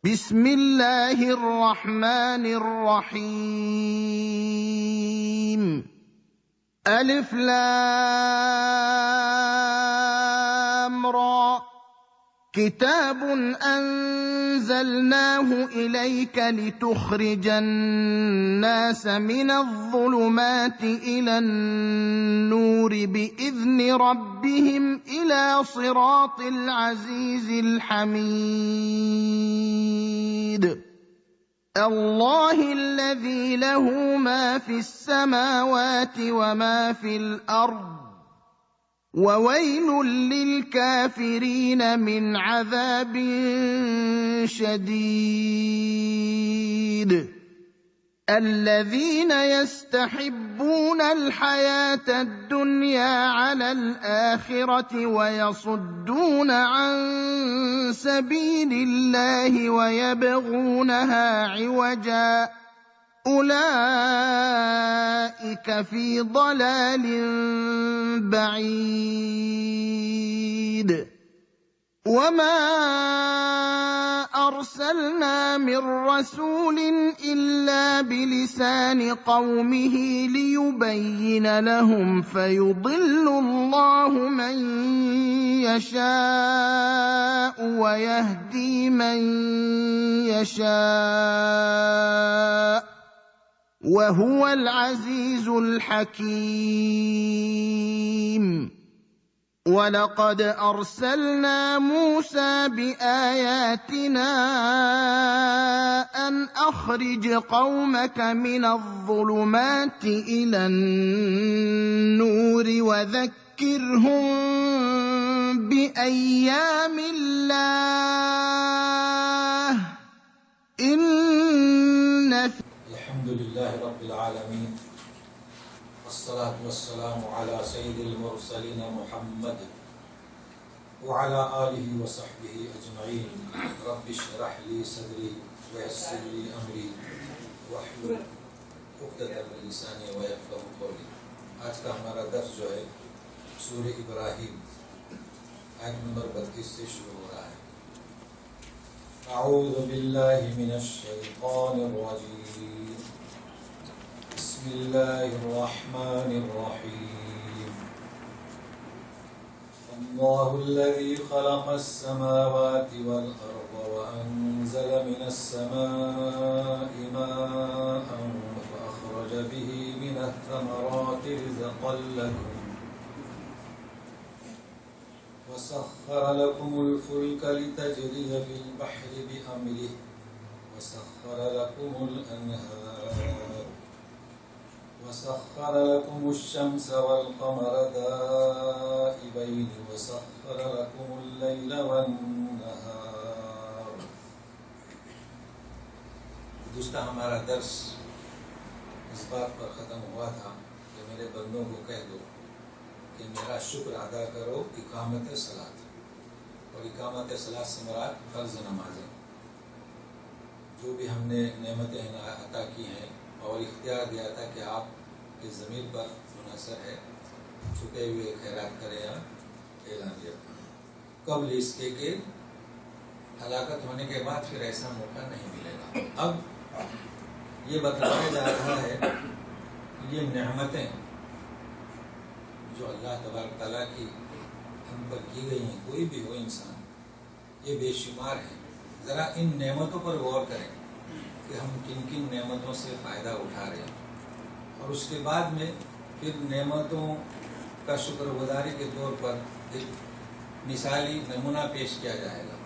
بسم اللہ الرحمن الرحیم الف لام را کتاب انزلناه الیک لتخرج الناس من الظلمات الى النور باذن ربهم الى صراط العزیز الحمید اللہ الذی له ما في السماوات وما في الارض وَوَيْلٌ لِّلْكَافِرِينَ مِنْ عَذَابٍ شَدِيدٍ الَّذِينَ يَسْتَحِبُّونَ الْحَيَاةَ الدُّنْيَا عَلَى الْآخِرَةِ وَيَصُدُّونَ عَن سَبِيلِ اللَّهِ وَيَبْغُونَهَا عِوَجًا أولئك في ضلال بعيد وما أرسلنا من رسول إلا بلسان قومه ليبين لهم فيضل الله من يشاء ويهدي من يشاء وَهُوَ الْعَزِيزُ الْحَكِيمُ وَلَقَدْ أَرْسَلْنَا مُوسَى بِآيَاتِنَا أَنْ أَخْرِجْ قَوْمَكَ مِنَ الظُّلُمَاتِ إِلَى النُّورِ وَذَكِّرْهُم بِأَيَّامِ اللَّهِ الحمد لله رب العالمين والصلاة والسلام على سيد المرسلين محمد وعلى آله وصحبه أجمعين رب اشرح لي صدري ويسر لي أمري واحلل عقدة من لساني ويفقهوا قولي. آج کا ہمارا درس جو ہے سورہ ابراہیم آیت نمبر 32 سے شروع ہو رہا ہے. اعوذ باللہ من الشیطان الرجیم بسم اللہ الرحمن الرحیم اللہ الذي خلق السماوات والأرض وأنزل من السماء ماء فأخرج به من الثمرات رزقا لكم وسخر لكم الفلك لتجري في البحر بأمره وسخر لكم الأنهار وسخر لكم الشمس والقمر دائبين وسخر لكم الليل والنهار. دوسرا ہمارا درس اس بات پر ختم ہوا تھا کہ میرے بندوں کو کہہ دو کہ میرا شکر ادا کرو اقامت صلاۃ، اور اقامت صلاۃ سے مراد فرض نمازیں. جو بھی ہم نے نعمتیں عطا کی ہیں اور اختیار دیا تھا کہ آپ کی ضمیر پر منحصر ہے چھپے ہوئے خیرات کریں یا اعلان دیا قبل اس کے کہ ہلاکت ہونے کے بعد پھر ایسا موقع نہیں ملے گا. اب یہ بتایا جا رہا ہے کہ یہ نعمتیں جو اللہ تبارک تعالیٰ کی ہم پر کی گئی ہیں، کوئی بھی ہو انسان، یہ بے شمار ہیں. ذرا ان نعمتوں پر غور کریں کہ ہم کن کن نعمتوں سے فائدہ اٹھا رہے ہیں، اور اس کے بعد میں پھر نعمتوں کا شکر گزاری کے طور پر ایک مثالی نمونہ پیش کیا جائے گا.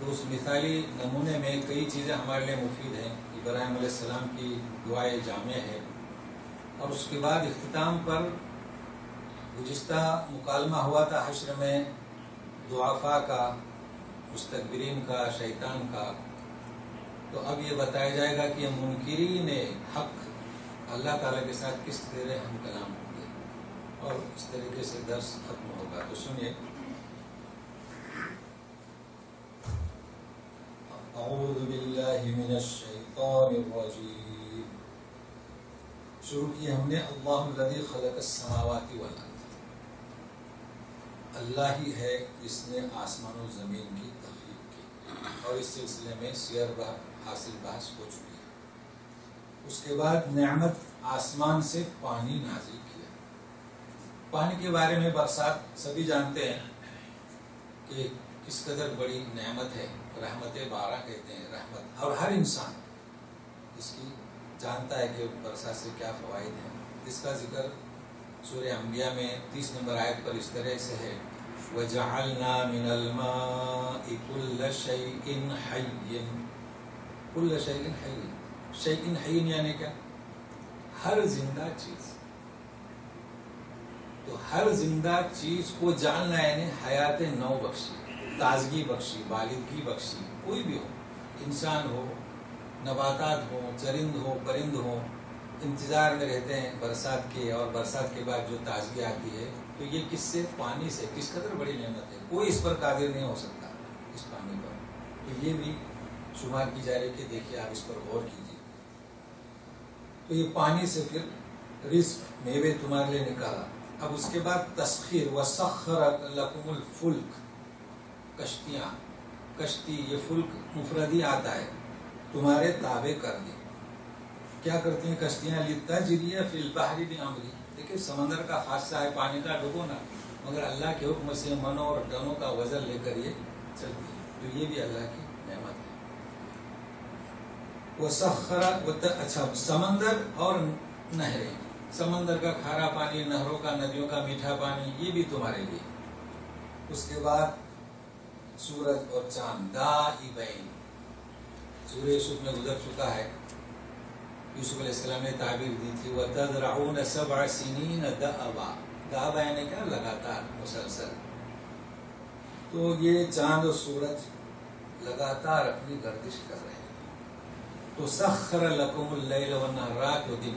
تو اس مثالی نمونے میں کئی چیزیں ہمارے لیے مفید ہیں. ابراہیم علیہ السلام کی دعائے جامع ہے، اور اس کے بعد اختتام پر گزشتہ مکالمہ ہوا تھا حشر میں ضعفاء کا، مستکبرین کا، شیطان کا. تو اب یہ بتایا جائے گا کہ منکرین حق اللہ تعالیٰ کے ساتھ کس طرح ہم کلام ہوں گے، اور اس طریقے سے درس ختم ہوگا. تو سنیے. اعوذ باللہ من الشیطان الرجیم. شروع کی ہم نے اللہ الذی خلق السماوات والارض. اللہ ہی ہے جس نے آسمان و زمین کی تخلیق کی، اور اس سلسلے میں سیر حاصل بحث ہو چکی ہے۔ اس کے بعد نعمت آسمان سے پانی نازل کیا۔ پانی کے بارے میں برسات سبھی جانتے ہیں کہ کس قدر بڑی نعمت ہے، رحمت بارہ کہتے ہیں رحمت، اور ہر انسان اس کی جانتا ہے کہ برسات سے کیا فوائد ہیں۔ اس کا ذکر سورہ انبیاء میں 30 نمبر آیت پر اس طرح سے ہے، وَجَعَلْنَا مِنَ الْمَاءِ كُلَّ شَيْءٍ حَيٍّ، كُلَّ شَيْءٍ حَيٍّ، شَيْءٍ حَيٍّ یعنی کیا؟ ہر زندہ چیز۔ تو ہر زندہ چیز کو جاننا یعنی حیات نو بخشی، تازگی بخشی، بالغی بخشی، کوئی بھی ہو، انسان ہو، نباتات ہوں، چرند ہو، پرند ہوں، انتظار میں رہتے ہیں برسات کے، اور برسات کے بعد جو تازگی آتی ہے، تو یہ کس سے؟ پانی سے۔ کس قدر بڑی نعمت ہے، کوئی اس پر قادر نہیں ہو سکتا اس پانی پر۔ تو یہ بھی شمار کی جا رہی کہ دیکھیے آپ اس پر غور کیجیے۔ تو یہ پانی سے پھر رزق میوے تمہارے لیے نکالا۔ اب اس کے بعد تسخیر، وَسَخَّرَ لَكُمُ الْفُلْكَ، کشتیاں، کشتی یہ فلک مفردی آتا ہے، تمہارے تابع کر دی۔ کیا کرتی ہیں کشتیاں؟ لِتَجْرِیَ فِی الْبَحْرِ بِأَمْرِهِ، دیکھیں سمندر کا حادثہ ہے، پانی کا ڈبونا، مگر اللہ کے حکم سے منوں اور ڈنوں کا وزن لے کر یہ چلتی ہے، تو یہ بھی اللہ کی نعمت ہے۔ وَسَخَّرَ، اچھا سمندر اور نہریں، سمندر کا کھارا پانی، نہروں کا، ندیوں کا میٹھا پانی، یہ بھی تمہارے لیے۔ اس کے بعد سورج اور چاند، دائبین، سورہ یوسف میں گزر چکا ہے، یوسف علیہ السلام نے تعبیر دی تھی، وَتَذْرَعُونَ سَبْعَ سِنِينَ دَأَبًا، دَأَبًا یعنی کیا؟ لگاتار، مسلسل۔ تو یہ چاند اور سورج لگاتار اپنی گردش کر رہے ہیں۔ تو سخر لکم اللیل والنہار، رات و دن۔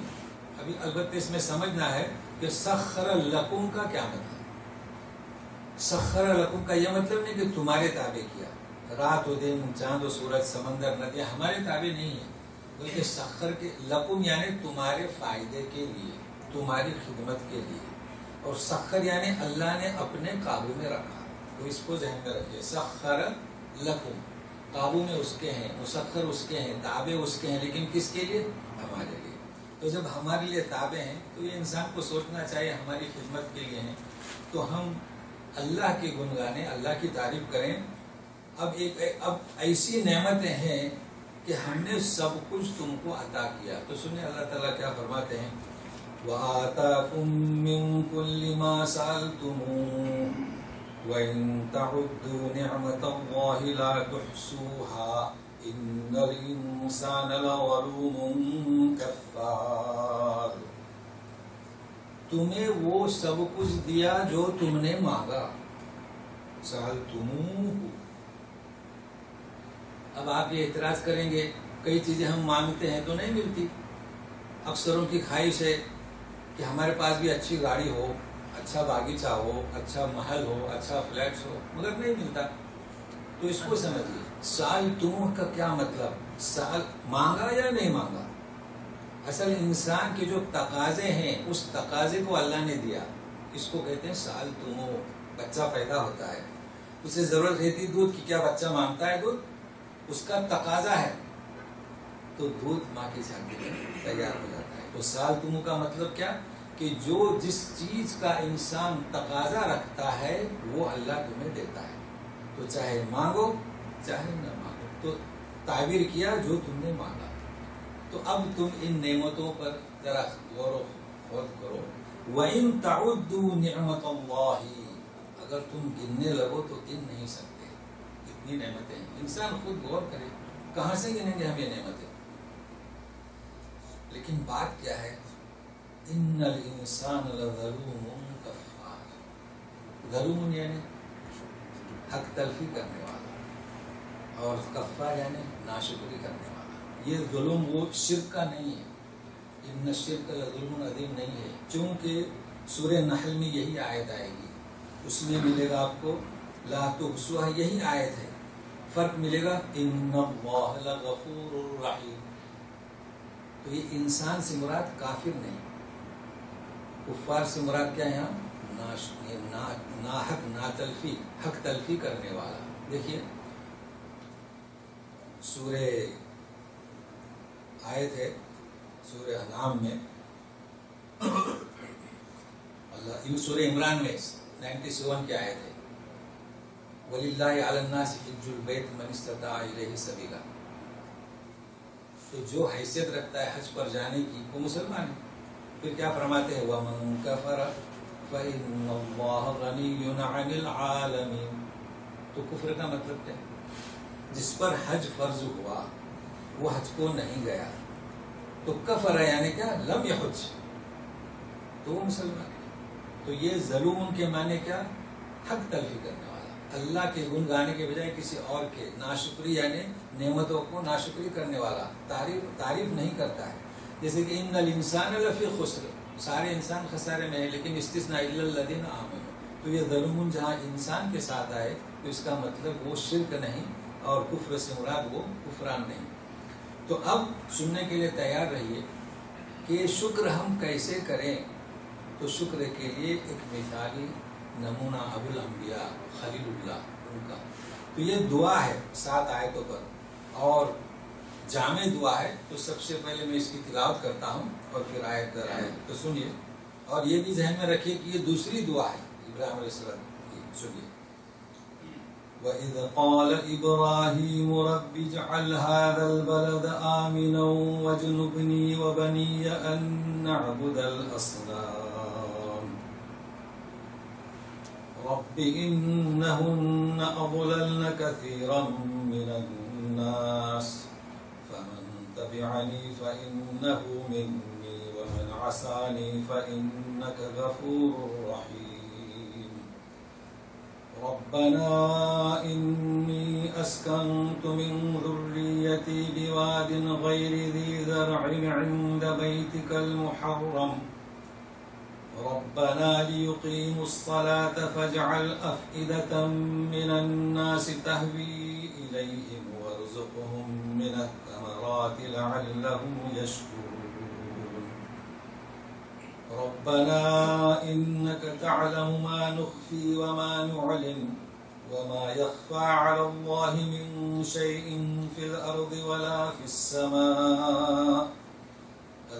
ابھی البتہ اس میں سمجھنا ہے کہ سخر لکم کا کیا مطلب؟ سخر لکم کا یہ مطلب نہیں کہ تمہارے تابع کیا، رات و دن، چاند و سورج، سمندر، ندیاں ہمارے تابع نہیں ہیں، بلکہ سخر کے لکم یعنی تمہارے فائدے کے لیے، تمہاری خدمت کے لیے، اور سخر یعنی اللہ نے اپنے قابو میں رکھا۔ تو اس کو ذہن میں رکھیے، سخر لکم، قابو میں اس کے ہیں، مسخر اس کے ہیں، تابع اس کے ہیں، لیکن کس کے لیے؟ ہمارے لیے۔ تو جب ہمارے لیے تابع ہیں تو یہ انسان کو سوچنا چاہیے ہماری خدمت کے لیے ہیں، تو ہم اللہ کی گن گانے، اللہ کی تعریف کریں۔ اب ایسی نعمتیں ہیں کہ ہم نے سب کچھ تم کو عطا کیا۔ تو سنیں اللہ تعالیٰ کیا فرماتے ہیں، وَآتَاكُم مِّن كُلِّ مَا سَأَلْتُمُوهُ وَإِن تَعُدُّوا نِعْمَتَ اللَّهِ لَا تُحْصُوهَا إِنَّ الْإِنسَانَ لَظَلُومٌ كَفَّارٌ۔ تمہیں وہ سب کچھ دیا جو تم نے مانگا، سَأَلْتُمُوهُ۔ اب آپ یہ اعتراض کریں گے کئی چیزیں ہم مانگتے ہیں تو نہیں ملتی۔ اکثروں کی خواہش ہے کہ ہمارے پاس بھی اچھی گاڑی ہو، اچھا باغیچہ ہو، اچھا محل ہو، اچھا فلیٹس ہو، مگر نہیں ملتا۔ تو اس کو سمجھیے، سال تم کا کیا مطلب؟ سال مانگا یا نہیں مانگا؟ اصل انسان کے جو تقاضے ہیں اس تقاضے کو اللہ نے دیا، اس کو کہتے ہیں سال تم۔ بچہ پیدا ہوتا ہے، اسے ضرورت رہتی دودھ کی، کیا بچہ مانگتا ہے دودھ؟ اس کا تقاضا ہے، تو دودھ ماں کی چھاتی میں تیار ہو جاتا ہے۔ تو سال تم کا مطلب کیا؟ کہ جو جس چیز کا انسان تقاضا رکھتا ہے وہ اللہ تمہیں دیتا ہے، تو چاہے مانگو چاہے نہ مانگو۔ تو تعبیر کیا جو تم نے مانگا۔ تو اب تم ان نعمتوں پر ذرا غور و خوض کرو۔ وَإِن تَعُدُّوا نِعْمَتَ اللَّهِ، اگر تم گننے لگو تو گن نہیں سکتے، اتنی نعمتیں ہیں۔ انسان خود غور کرے، کہاں سے گنیں گے ہم یہ نعمتیں؟ لیکن بات کیا ہے، ان الانسان لظلوم کفار۔ ظلوم یعنی حق تلفی کرنے والا، اور کفار یعنی ناشکری کرنے والا۔ یہ ظلم وہ شرک کا نہیں ہے، ان الشرک لظلم عظیم نہیں ہے، چونکہ سورہ نحل میں یہی آیت آئے گی، اس میں ملے گا آپ کو لا تحصوها، یہی آیت ہے۔ فرق ملے گا ان اللہ لغفور رحیم۔ تو یہ انسان سے مراد کافر نہیں، کفار سے مراد کیا ہے یہاں؟ ناحق، ناتلفی، حق تلفی کرنے والا۔ دیکھیے سورہ آیت ہے سورہ انعام میں، اللہ سورہ عمران میں 97 کی آیت ہے، وَلِلَّهِ عَلَى النَّاسِ حِجُّ الْبَيْتِ مَنِ اسْتَطَاعَ إِلَيْهِ سَبِيلًا، تو جو حیثیت رکھتا ہے حج پر جانے کی وہ مسلمان ہے۔ پھر کیا فرماتے ہیں، وَمَن كَفَرَ فَإِنَّ اللَّهَ غَنِيٌّ عَنِ الْعَالَمِينَ، تو کفر کا مطلب کیا ہے؟ جس پر حج فرض ہوا وہ حج کو نہیں گیا تو کفر ہے، یعنی کیا، لم یحج، تو وہ مسلمان ہے۔ تو یہ ظلم کے معنی کیا، حق تلفی کرنے والا، اللہ کے گن گانے کے بجائے کسی اور کے، ناشکری یعنی نعمتوں کو ناشکری کرنے والا، تعریف نہیں کرتا ہے۔ جیسے کہ ان الانسان لفی خسر، سارے انسان خسارے میں ہیں، لیکن استثناء الا الذین آمنوا، تو یہ ظلم جہاں انسان کے ساتھ آئے تو اس کا مطلب وہ شرک نہیں، اور کفر سے مراد وہ کفران نہیں۔ تو اب سننے کے لیے تیار رہیے کہ شکر ہم کیسے کریں۔ تو شکر کے لیے ایک مثالی نمونہ ابو الانبیاء خلیل اللہ ان کا، تو یہ دعا ہے 7 آیتوں پر اور جامع دعا ہے۔ تو سب سے پہلے میں اس کی تلاوت کرتا ہوں اور پھر آیت در آیت، تو سنیے، اور یہ بھی ذہن میں رکھیے کہ یہ دوسری دعا ہے ابراہیم علیہ السلام کی، سنیے۔ وَإِذْ قَالَ إِبْرَاهِيمُ رَبِّ اجْعَلْ هَذَا الْبَلَدَ آمِنًا وَاجْنُبْنِي وَبَنِيَّ أَن نَّعْبُدَ الْأَصْنَامَ رَبِّ إِنَّهُنَّ أَضْلَلْنَ كَثِيرًا مِّنَ النَّاسِ فَمَن تَبِعَنِي فَإِنَّهُ مِنِّي وَمَنْ عَصَانِي فَإِنَّكَ غَفُورٌ رَّحِيمٌ رَبَّنَا إِنِّي أَسْكَنْتُ مِنْ ذُرِّيَّتِي بِوَادٍ غَيْرِ ذِي زَرْعٍ عِندَ بَيْتِكَ الْمُحَرَّمِ رَبَّنَا لِيُقِيمُوا الصَّلَاةَ فَاجْعَلْ أَفْئِدَةً مِّنَ النَّاسِ تَهْوِي إِلَيْهِمْ وَارْزُقْهُم مِّنَ الثَّمَرَاتِ لَعَلَّهُمْ يَشْكُرُونَ رَبَّنَا إِنَّكَ تَعْلَمُ مَا نُخْفِي وَمَا نُعْلِنُ وَمَا يَخْفَى عَلَى اللَّهِ مِن شَيْءٍ فِي الْأَرْضِ وَلَا فِي السَّمَاءِ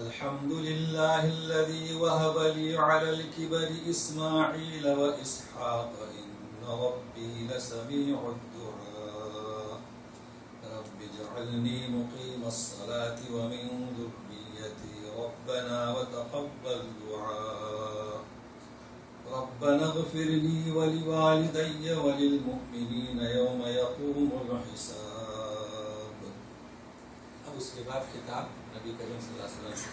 الْحَمْدُ لِلَّهِ الَّذِي وَهَبَ لِي عَلَى الْكِبَرِ إِسْمَاعِيلَ وَإِسْحَاقَ إِنَّ رَبِّي لَسَمِيعُ الدُّعَاءِ رَبِّ اجْعَلْنِي مُقِيمَ الصَّلَاةِ وَمِن ذُرِّيَّتِي رَبَّنَا وَتَقَبَّلْ دُعَاءِ رَبَّنَا اغْفِرْ لِي وَلِوَالِدَيَّ وَلِلْمُؤْمِنِينَ يَوْمَ يَقُومُ الْحِسَابُ۔ اب اس کے بعد خطاب نبی کریم صلی اللہ علیہ وسلم سے،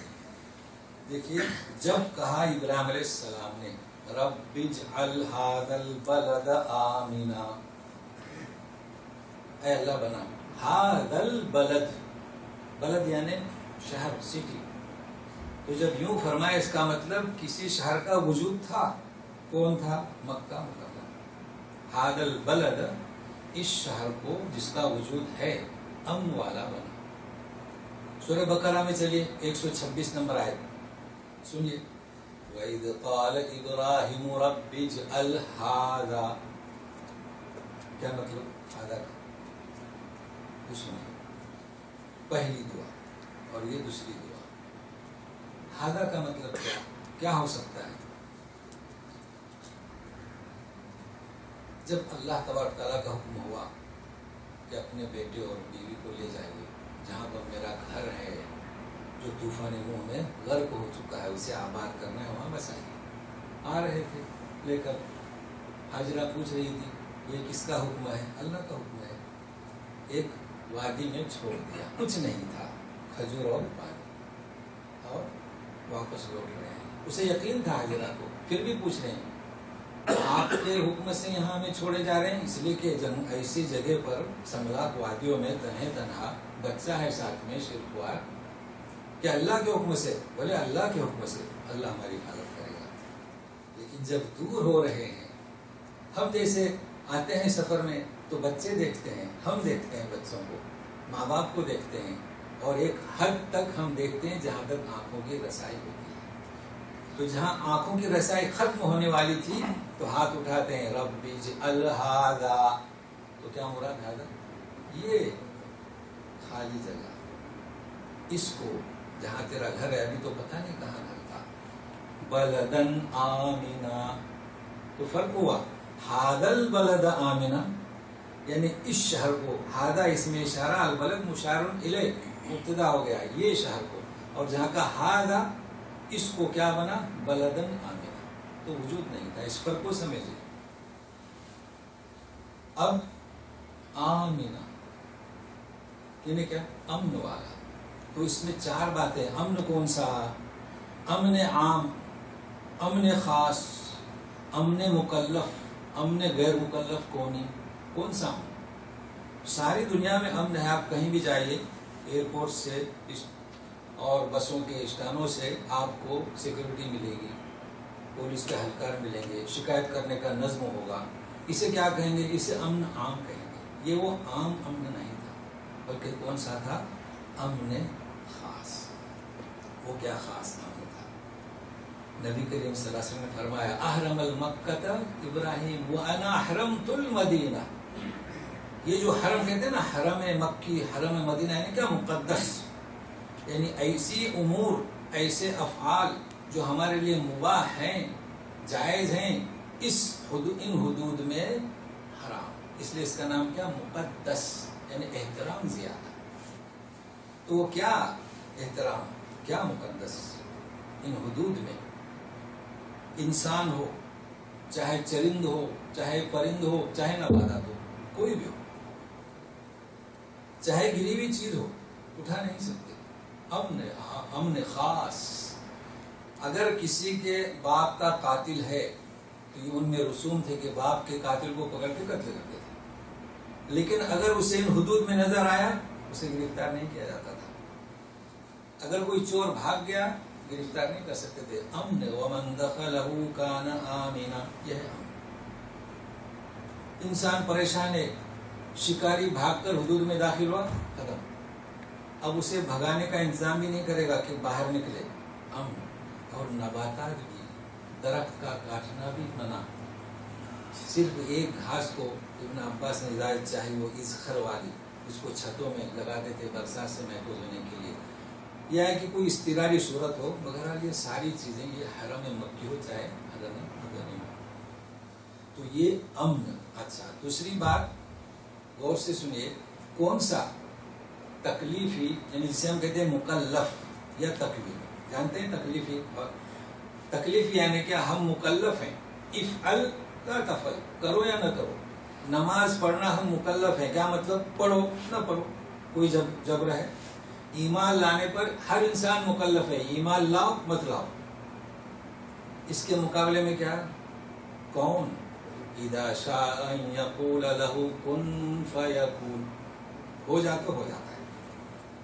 دیکھیے، جب کہا ابراہیم علیہ السلام نے رَبِّ اجْعَلْ هَذَا الْبَلَدَ آمِنًا، اے اللہ بنا هَذَا الْبَلَدَ، بلد یعنی شہر، سٹی، تو جب یوں فرمائے اس کا مطلب کسی شہر کا وجود تھا، کون تھا؟ مکہ مکرمہ۔ هَذَا الْبَلَدَ، اس شہر کو جس کا وجود ہے، امن والا بنا۔ سورہ بقرہ میں چلیے 126 نمبر آیت سنیے، وَإِذْ قَالَ إِبْرَاهِيمُ رَبِّ اجْعَلْ هَذَا، کیا مطلب هَذَا کا؟ تو سنیے، پہلی دعا اور یہ دوسری دعا، هَذَا کا مطلب کیا ہو سکتا ہے؟ جب اللہ تبارک تعالیٰ کا حکم ہوا کہ اپنے بیٹے اور بیوی کو لے جائیے جہاں پر میرا گھر ہے جو طوفان نوح میں غرق ہو چکا ہے، اسے آباد کرنا ہے، وہاں بسائیے۔ آ رہے تھے لے کر، حاجرہ پوچھ رہی تھی یہ کس کا حکم ہے؟ اللہ کا حکم ہے۔ ایک وادی میں چھوڑ دیا، کچھ نہیں تھا، کھجور اور پانی، اور واپس لوٹ رہے ہیں۔ اسے یقین تھا حاجرہ کو، پھر بھی پوچھ رہے ہیں آپ کے حکم سے یہاں ہمیں چھوڑے جا رہے ہیں، اس لیے کہ ایسی جگہ پر سملاک وادیوں میں تنہا بچہ ہے ساتھ میں شرکوار، کہ اللہ کے حکم سے؟ بولے اللہ کے حکم سے اللہ ہماری حفاظت کرے گا۔ لیکن جب دور ہو رہے ہیں، ہم جیسے آتے ہیں سفر میں تو بچے دیکھتے ہیں، ہم دیکھتے ہیں بچوں کو، ماں باپ کو دیکھتے ہیں، اور ایک حد تک ہم دیکھتے ہیں جہاں تک آنکھوں کی رسائی ہوتی ہے۔ تو جہاں آنکھوں کی رسائی ختم ہونے والی تھی تو ہاتھ اٹھاتے ہیں رب اجعل ہذا، تو کیا مراد ہذا؟ یہ خالی جگہ، اس کو جہاں تیرا گھر ہے، ابھی تو پتہ نہیں کہاں گھر تھا، بلدن آمنا، تو فرق ہوا، ہادل بلد آمنا یعنی اس شہر کو، ہادہ اس میں اشارہ، البلد مشار الیہ مبتدا ہو گیا یہ شہر کو، اور جہاں کا ہادہ اس کو کیا بنا، بلدن آمنا، تو وجود نہیں تھا، اس فرق کو سمجھے۔ اب آمنا یعنی کیا، امن والا، تو اس میں چار باتیں، امن کون سا، امن عام، امن خاص، امن مکلف، امن غیر مکلف، کون سا امن؟ ساری دنیا میں امن ہے، آپ کہیں بھی جائیے، ایئرپورٹ سے اور بسوں کے اسٹانوں سے آپ کو سیکورٹی ملے گی، پولیس کے اہلکار ملیں گے، شکایت کرنے کا نظم ہوگا، اسے کیا کہیں گے، اسے امن عام کہیں گے۔ یہ وہ عام امن نہیں تھا، بلکہ کون سا تھا، امن خاص۔ وہ کیا خاص امن تھا؟ نبی کریم صلی اللہ علیہ وسلم نے فرمایا، احرم المکۃ ابراہیم وانا احرمت المدینہ، یہ جو حرم کہتے ہیں نا، حرم مکی، حرم مدینہ یعنی کیا، مقدس، یعنی ایسی امور، ایسے افعال جو ہمارے لیے مباح ہیں، جائز ہیں، ان حدود میں حرام، اس لیے اس کا نام کیا، مقدس، یعنی احترام زیادہ۔ تو وہ کیا احترام، کیا مقدس، ان حدود میں، انسان ہو، چاہے چرند ہو، چاہے پرند ہو، چاہے نباتات ہو، کوئی بھی ہو، چاہے گری ہوئی چیز ہو، اٹھا نہیں سکتے۔ امن خاص، اگر کسی کے باپ کا قاتل ہے تو یہ ان میں رسوم تھے کہ باپ کے قاتل کو پکڑ کے قتل کرتے تھے، لیکن اگر اسے ان حدود میں نظر آیا اسے گرفتار نہیں کیا جاتا تھا، اگر کوئی چور بھاگ گیا گرفتار نہیں کر سکتے تھے۔ امن، ومن دخلہ کان آمنا، یہ ہے امن۔ انسان پریشان ہے، شکاری بھاگ کر حدود میں داخل ہوا، ختم، اب اسے بھگانے کا انتظام بھی نہیں کرے گا کہ باہر نکلے، امن۔ اور نباتات بھی، درخت کا کاٹنا بھی منع، صرف ایک گھاس کو ابن عباس نے اجازت چاہی، وہ ازخر والی، اس کو چھتوں میں لگاتے تھے برسات سے محفوظ ہونے کے لیے، یہ ہے کہ کوئی اضطراری صورت ہو، مگر یہ ساری چیزیں، یہ حرم مکی ہو چاہے حرم مدنی ہو، تو یہ امن۔ اچھا، دوسری بات غور سے سنیے، کون سا تکلیفی، یعنی جسے ہم کہتے ہیں مکلف یا تکلیف، جانتے ہیں تکلیفی؟ تکلیف یعنی کیا، ہم مکلف ہیں، افعل لا تفعل، کرو یا نہ کرو، نماز پڑھنا ہم مکلف ہیں، کیا مطلب، پڑھو نہ پڑھو، کوئی جبر ہے۔ ایمان لانے پر ہر انسان مکلف ہے، ایمان لاؤ مت لاؤ۔ اس کے مقابلے میں کیا، کون، اذا شاء ان یقول له کن فیکون، ہو جاتا تو ہو جاتا ہے۔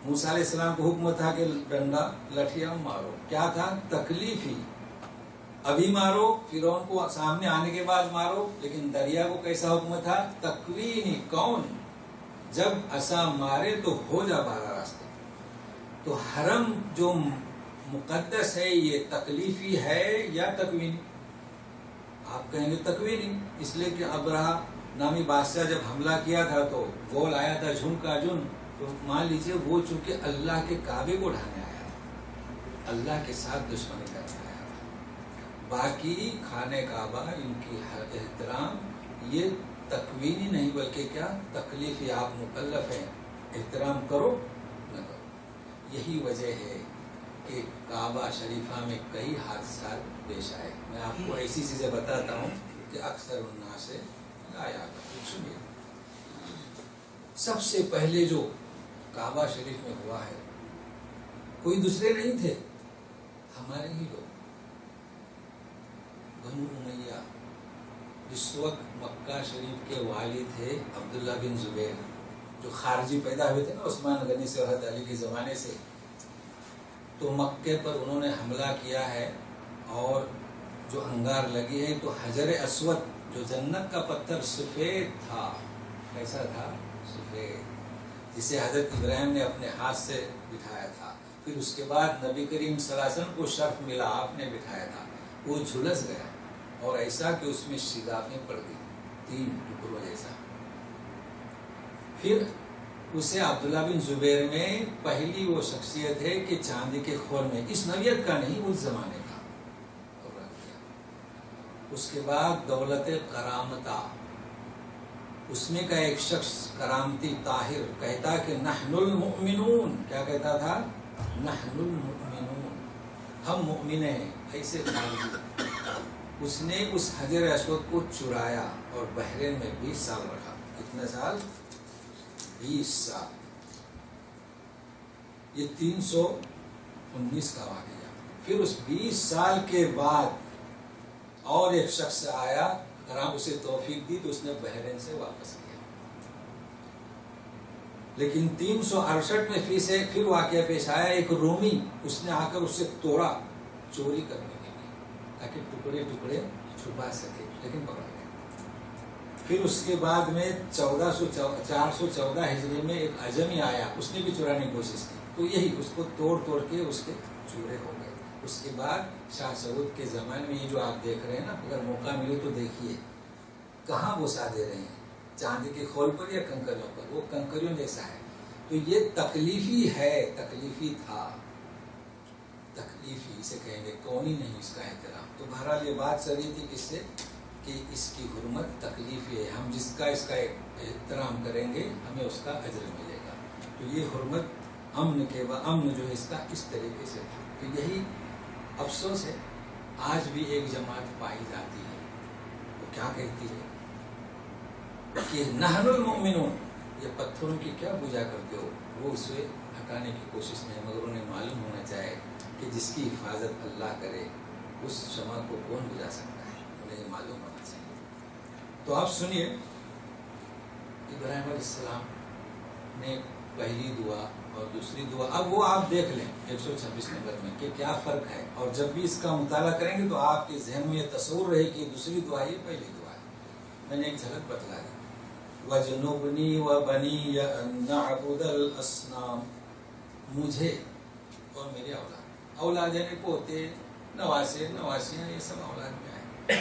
موسیٰ علیہ السلام کو حکم تھا کہ ڈنڈا لٹھیاں مارو، کیا تھا، تکلیفی، ابھی مارو، فرعون کو سامنے آنے کے بعد مارو، لیکن دریا کو کیسا حکم تھا، تکوینی، کون، جب عصا مارے تو ہو جا باہر راستے۔ تو حرم جو مقدس ہے یہ تکلیفی ہے یا تکوینی؟ آپ کہیں گے تکوینی، اس لیے کہ ابرہہ نامی بادشاہ جب حملہ کیا تھا تو گول آیا تھا جھن کا جھن، تو مان لیجئے وہ چونکہ اللہ کے کعبے کو ڈھانے آیا تھا، اللہ کے ساتھ دشمنی کرنے آیا تھا۔ باقی خانہ کعبہ، ان کی احترام، یہ تکوینی نہیں بلکہ کیا، تکلیفی، آپ مکلف ہیں، احترام کرو نہ کرو۔ یہی وجہ ہے کہ کعبہ شریفہ میں کئی حادثات پیش آئے۔ میں آپ کو ایسی چیزیں بتاتا ہوں کہ اکثر الناس سے لا یاد ہے۔ سنیے، سب سے پہلے جو کعبہ شریف میں ہوا ہے، کوئی دوسرے نہیں تھے، ہمارے ہی لوگ، بنو امیہ۔ جس وقت مکہ شریف کے والی تھے عبداللہ بن زبیر، جو خارجی پیدا ہوئے تھے نا عثمان غنی سے، حضرت علی کے زمانے سے، تو مکے پر انہوں نے حملہ کیا ہے، اور جو انگار لگی ہے تو حجر اسود جو جنت کا پتھر سفید تھا، کیسا تھا، سفید، جسے حضرت ابراہیم نے اپنے ہاتھ سے بٹھایا تھا، پھر اس کے بعد نبی کریم صلی اللہ علیہ وسلم کو شرف ملا، آپ نے بٹھایا تھا، وہ جھلس گیا، اور ایسا کہ اس میں شگافیں پڑ گئی، 3 ٹکڑوں جیسا۔ پھر اسے عبداللہ بن زبیر میں پہلی وہ شخصیت ہے کہ چاندی کے خور میں، اس نوعیت کا نہیں، اس زمانے کا رکھ دیا۔ اس کے بعد دولت کرامتہ، اس میں کا ایک شخص کرامتی طاہر کہتا کہ نحن المؤمنون، کیا کہتا تھا؟ نحن المؤمنون، ہم مؤمن ہیں، ایسے خارجی۔ اس نے اس حجر اسود کو چرایا اور بحرین میں 20 سال رکھا۔ کتنے سال؟ 20 سال۔ یہ 319 کا واقعہ۔ پھر اس 20 سال کے بعد اور ایک شخص آیا، اگر آپ اسے توفیق دی تو اس نے بحرین سے واپس کیا۔ لیکن 368 میں پھر واقعہ پیش آیا، ایک رومی، اس نے آ کر اسے توڑا چوری کرنے کے لیے تاکہ ٹکڑے ٹکڑے چھپا سکے، لیکن پکڑا گیا۔ پھر اس کے بعد میں 414 ہجری میں ایک عجمی آیا، اس نے بھی چورانے کی کوشش کی، تو یہی اس کو توڑ توڑ کے اس کے چورے ہو گئے۔ اس کے بعد شاہ سعود کے زمانے میں یہ جو آپ دیکھ رہے ہیں نا، اگر موقع ملے تو دیکھیے کہاں بوسا دے رہے ہیں، چاندی کے خول پر یا کنکریوں پر، وہ کنکریوں جیسا ہے۔ تو یہ تکلیفی ہے، تکلیفی تھا، تکلیفی اسے کہیں گے، کونی نہیں اس کا احترام۔ تو بہرحال یہ بات چل رہی تھی کس سے کہ اس کی حرمت تکلیفی ہے، ہم جس کا اس کا احترام کریں گے ہمیں اس کا اجر ملے گا۔ تو یہ حرمت امن جو ہے اس کا اس طریقے سے، تو یہی افسوس ہے آج بھی ایک جماعت پائی جاتی ہے، وہ کیا کہتی ہے کہ نحن المؤمنون، یہ پتھروں کی کیا پوجا کرتے ہو، وہ اسے ہٹانے کی کوشش میں، مگر انہیں معلوم ہونا چاہے کہ جس کی حفاظت اللہ کرے اس شمع کو کون بجھا سکتا ہے، انہیں یہ معلوم ہونا چاہیے۔ تو آپ سنیے ابراہیم علیہ السلام نے پہلی دعا اور دوسری دعا، اب وہ آپ دیکھ لیں 126 نمبر میں کہ کیا فرق ہے، اور جب بھی اس کا مطالعہ کریں گے تو آپ کے ذہن میں یہ تصور رہے کہ دوسری دعا یہ پہلی دعا ہے۔ میں نے ایک جھلک بتلا دی، وَجْنُبْنِي وَبَنِيَّ أَن نَعْبُدَ الْأَصْنَامَ، مجھے اور میرے اولاد یعنی پوتے، نواسیاں، یہ سب اولاد میں آئے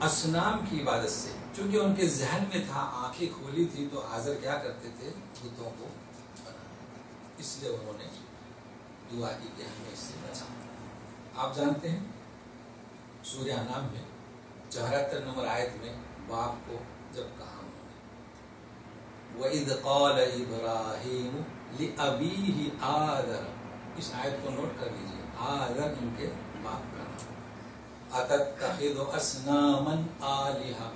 اصنام کی عبادت سے، چونکہ ان کے ذہن میں تھا، آنکھیں کھولی تھی، تو حاضر کیا کرتے تھے؟ بتوں کو بنانا، اس لیے انہوں نے دعا کی کہ ہمیں اس سے بچاؤ۔ آپ جانتے ہیں سورہ انعام میں 74 نمبر آیت میں باپ کو جب کہا وَإِذْ قَالَ إِبْرَاهِيمُ لِأَبِيهِ آذَرَ، اس آیت کو نوٹ کر لیجئے، آذر ان کے باپ کا نام، أَتَتَّخِذُ أَصْنَامًا آلِهَةً،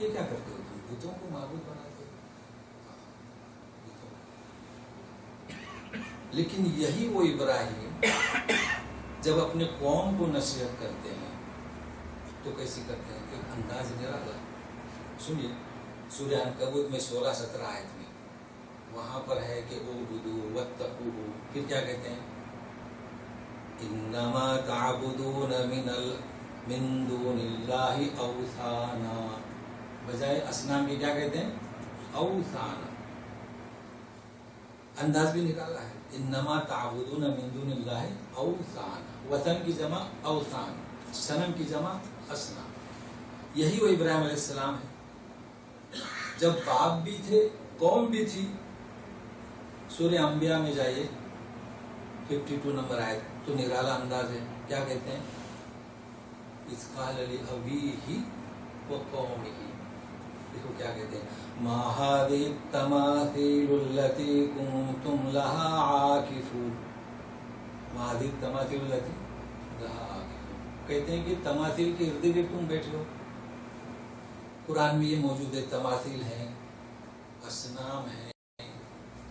یہ کیا کرتے ہو تم، بتوں کو معبود بناتے ہو۔ لیکن یہی وہ ابراہیم جب اپنے قوم کو نصیحت کرتے ہیں تو کیسی کرتے ہیں، ایک انداز نرالا۔ سنیے سورہ عنکبوت میں 16-17 آیت میں وہاں پر ہے کہ اعبدوا واتقوہ، پھر کیا کہتے ہیں؟ انما تعبدون من دون اللہ اوثانا، بجائے اصنام کی کیا کہتے ہیں؟ اوثانا۔ انداز بھی نکالا ہے، انما تعبدون من دون اللہ اوثانا، وثن کی جمع اوثان، صنم کی جمع اصنام۔ یہی وہ ابراہیم علیہ السلام ہے، جب باپ بھی تھے، قوم بھی تھی۔ سورہ انبیاء میں جائیے 52 نمبر آیت، تو نرالا انداز ہے، کیا کہتے ہیں؟ اذ قال لأبیہ وقومہ، دیکھو کیا کہتے ہیں، ما هذه التماثيل التي كنتم لها عاكفون، ما هذه التماثيل التي لها عاكفون، کہتے ہیں کہ تماثیل کے ارد گرد تم بیٹھے ہو۔ قرآن میں یہ موجود ہے، تماثیل ہیں، اصنام ہیں،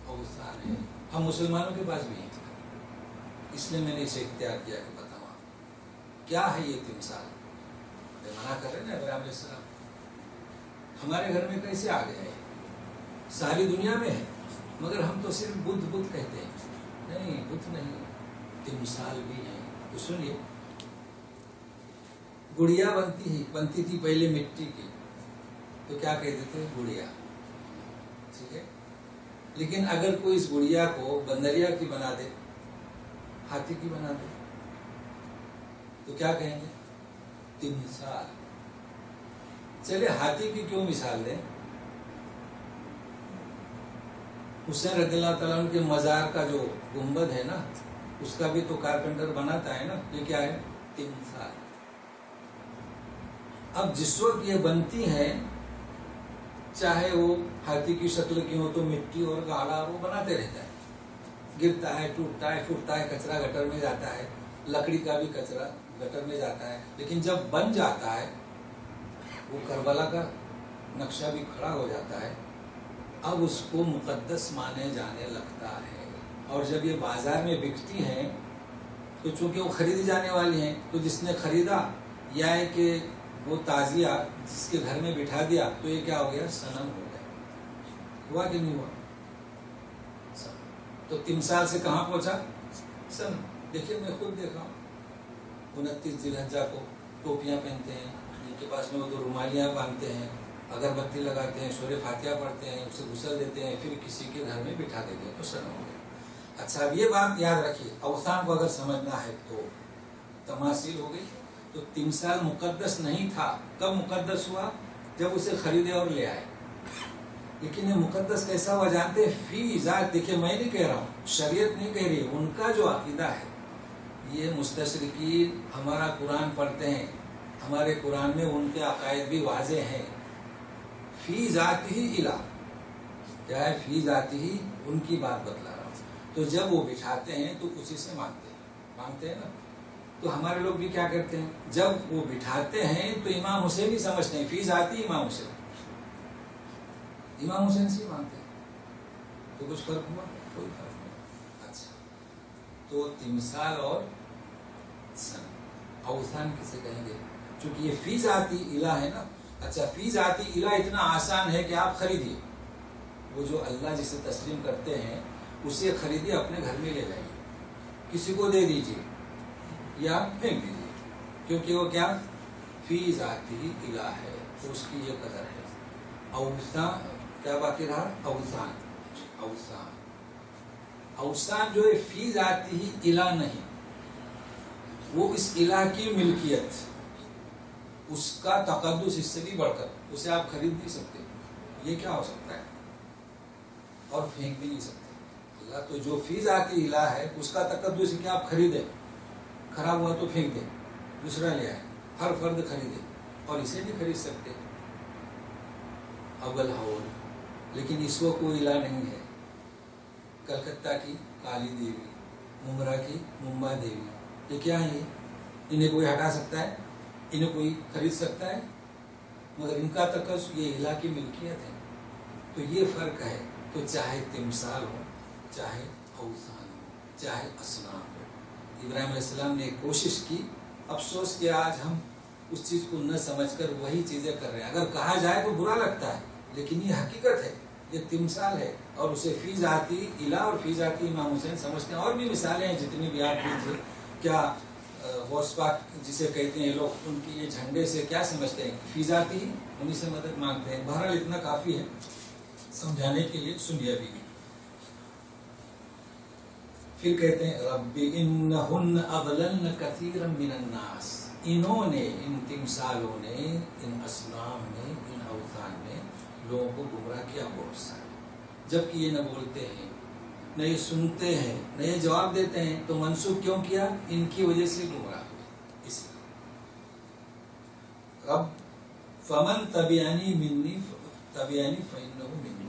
اوثان ہیں، ہم مسلمانوں کے پاس بھی ہیں، اس لیے میں نے اسے اختیار کیا کہ بتاؤں کیا ہے یہ تمثال۔ میں منع کر رہے نا ابراہیم علیہ السلام، ہمارے گھر میں کیسے آ گیا ہے، ساری دنیا میں ہے، مگر ہم تو صرف بدھ کہتے ہیں، نہیں بدھ نہیں، تمثال بھی ہیں۔ تو سنیے، گڑیا بنتی تھی پہلے مٹی کی، تو کیا کہتے تھے؟ گڑیا، ٹھیک ہے۔ لیکن اگر کوئی اس گڑیا کو بندریا کی بنا دے، ہاتھی کی بنا دے، تو کیا کہیں گے؟ تمثال۔ چلے ہاتھی کی کیوں مثال دیں؟ حسین رضی اللہ تعالیٰ عنہ کے مزار کا جو گنبد ہے نا، اس کا بھی تو کارپینٹر بناتا ہے نا. یہ کیا ہے؟ تمثال. اب جس وقت یہ بنتی ہیں، چاہے وہ ہاتھی کی شکل کی ہو تو مٹی اور گاڑا وہ بناتے رہتا ہے، گرتا ہے، ٹوٹتا ہے، پھوٹتا ہے، کچرا گٹر میں جاتا ہے، لکڑی کا بھی کچرا گٹر میں جاتا ہے. لیکن جب بن جاتا ہے، وہ کربلا کا نقشہ بھی کھڑا ہو جاتا ہے، اب اس کو مقدس مانے جانے لگتا ہے. اور جب یہ بازار میں بکتی ہیں تو چونکہ وہ خریدی جانے والی ہیں، تو جس نے خریدا یا ہے کہ وہ تازیہ جس کے گھر میں بٹھا دیا، تو یہ کیا ہو گیا؟ صنم ہو گیا. ہوا کہ نہیں ہوا؟ تو تمثال سے کہاں پہنچا؟ صنم. دیکھیے میں خود دیکھا ہوں، 29 ذی الحجہ کو ٹوپیاں پہنتے ہیں، جن کے پاس میں وہ تو رومالیاں باندھتے ہیں، اگربتی لگاتے ہیں، سورہ فاتحہ پڑھتے ہیں، اسے غسل دیتے ہیں، پھر کسی کے گھر میں بٹھا دیتے ہیں، تو صنم ہو گیا. اچھا اب یہ بات یاد رکھیے، اوثان کو اگر سمجھنا ہے تو تماثیل ہو گئی. تو تمثال مقدس نہیں تھا. کب مقدس ہوا؟ جب اسے خریدے اور لے آئے. لیکن یہ مقدس کیسا ہوا جانتے ہیں؟ فی ذات. دیکھیے میں نہیں کہہ رہا ہوں، شریعت نہیں کہہ رہی، ان کا جو عقیدہ ہے. یہ مستشرقین ہمارا قرآن پڑھتے ہیں، ہمارے قرآن میں ان کے عقائد بھی واضح ہیں. فی ذات ہی الہ، کیا ہے؟ فی ذات ہی، ان کی بات بتلا رہا ہوں. تو جب وہ بٹھاتے ہیں تو اسی سے مانگتے ہیں نا. تو ہمارے لوگ بھی کیا کرتے ہیں، جب وہ بٹھاتے ہیں تو امام حسین ہی سمجھتے ہیں، فی ذاتی امام حسین، امام حسین سے مانگتے ہیں. تو کچھ فرق ہوا؟ کوئی فرق نہیں. اچھا تو تمثال اور صنم، اوثان کسے کہیں گے؟ چونکہ یہ فی ذاتی الہ ہے نا. اچھا فی ذاتی الہ اتنا آسان ہے کہ آپ خریدیے، وہ جو اللہ جسے تسلیم کرتے ہیں اسے خریدیے، اپنے گھر میں لے جائیے، کسی کو دے دیجیے یا پھینک دیجیے، کیونکہ وہ کیا؟ فی ذاتی الہ ہے، تو اس کی یہ قدر ہے. اوثان کیا باقی رہا؟ اوثان. اوثان اوثان جو ہے فی ذاتی ہی الہ نہیں، وہ اس الہ کی ملکیت، اس کا تقدس، اس سے بھی بڑھ کر اسے آپ خرید نہیں سکتے. یہ کیا ہو سکتا ہے؟ اور پھینک بھی نہیں سکتے. اللہ تو جو فی ذاتی الہ ہے اس کا تقدس ہے کہ آپ خریدیں، خراب ہوا تو پھینک دیں، دوسرا لے آئے. ہر فرد خریدے، اور اسے بھی خرید سکتے. اول حول. لیکن اس کو کوئی الہ نہیں ہے. کلکتہ کی کالی دیوی، ممبرا کی ممبا دیوی، یہ کیا ہے؟ انہیں کوئی ہٹا سکتا ہے؟ انہیں کوئی خرید سکتا ہے؟ مگر ان کا تقدس یہ الہ کی ملکیت ہے. تو یہ فرق ہے. تو چاہے تمثال ہو، چاہے اوثان ہو، چاہے اصنام ہو، ابراہیم علیہ السلام نے کوشش کی. افسوس کہ آج ہم اس چیز کو نہ سمجھ کر وہی چیزیں کر رہے ہیں. اگر کہا جائے تو برا لگتا ہے، لیکن یہ حقیقت ہے، یہ تمثال ہے، اور اسے فی ذاتی الہ اور فی ذاتی امام حسین سمجھتے ہیں. اور بھی مثالیں ہیں جتنی بھی آپ دیجیے. کیا غوث پاک جسے کہتے ہیں لوگ، ان کی یہ جھنڈے سے کیا سمجھتے ہیں؟ فی ذاتی، انہیں سے مدد مانگتے ہیں. بہرحال اتنا کافی ہے سمجھانے کے لیے. سنیے ابھی. پھر کہتے ہیں رب انہن اضللن کثیرا من الناس، انہوں نے، ان تمثالوں نے، ان اصنام نے، ان اوثان نے لوگوں کو گمراہ کیا بہت سارے. جبکہ یہ نہ بولتے ہیں، نہ یہ سنتے ہیں، نہ یہ جواب دیتے ہیں. تو منسوخ کیوں کیا؟ ان کی وجہ سے گمراہ ہوئے. اس لیے رب فمن تبعنی منی تبعنی فانہ منی،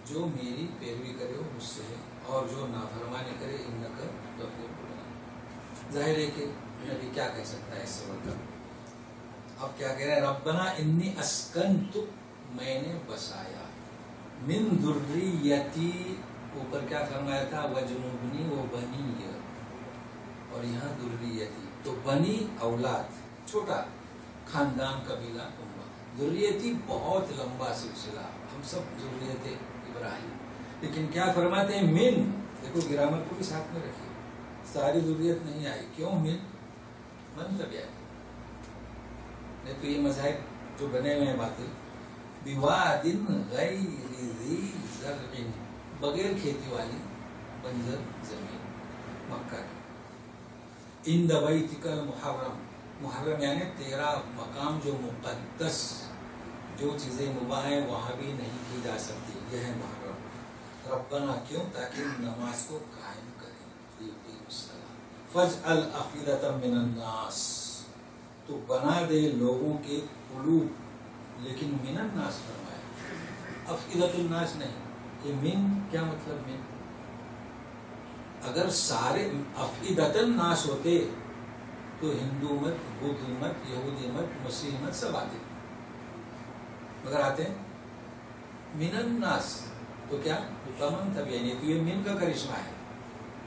جو میری پیروی کرے وہ مجھ سے ہے، اور جو نافرمانی کرے انک غفور رحیم. ظاہر ہے کہ نبی کیا کہہ سکتا ہے اس سے بڑھ کر. اب کیا کہہ رہا ہے؟ ربنا انی اسکنت، میں نے بسایا، من ذریتی، اوپر کیا فرمایا تھا؟ وجنوبنی و بنی، اور یہاں ذریتی. تو بنی اولاد، چھوٹا خاندان، قبیلہ، امت. ذریتی بہت لمبا سلسلہ، ہم سب ذریت ابراہیم. لیکن کیا فرماتے ہیں؟ من. دیکھو گرامر کو بھی ساتھ میں رکھیے، ساری ذریت نہیں آئی. کیوں من؟ مطلب ہے نہیں تو یہ مذاہب جو بنے ہوئے ہیں باطل. بواد غیر ذی زرع، بغیر کھیتی والی بنجر زمین، مکہ کی. عند بیتک المحرم، محرم یعنی تیرا مقام جو مقدس، جو چیزیں مباح ہیں وہاں بھی نہیں کی جا سکتی، یہ ہے محرم. ربنا کیوں؟ تاکہ نماز کو قائم کریں. فجعل افئدۃ من الناس، تو بنا دے لوگوں کے قلوب، لیکن من الناس فرمایا، افئدۃ الناس نہیں. یہ من کیا مطلب؟ من اگر سارے افئدۃ الناس ہوتے تو ہندو مت، بدھ مت، یہودی مت، مسیح مت سب آتے، مگر آتے ہیں من الناس. تو کیا کمن تبیانی، تو یہ من کا کرشمہ ہے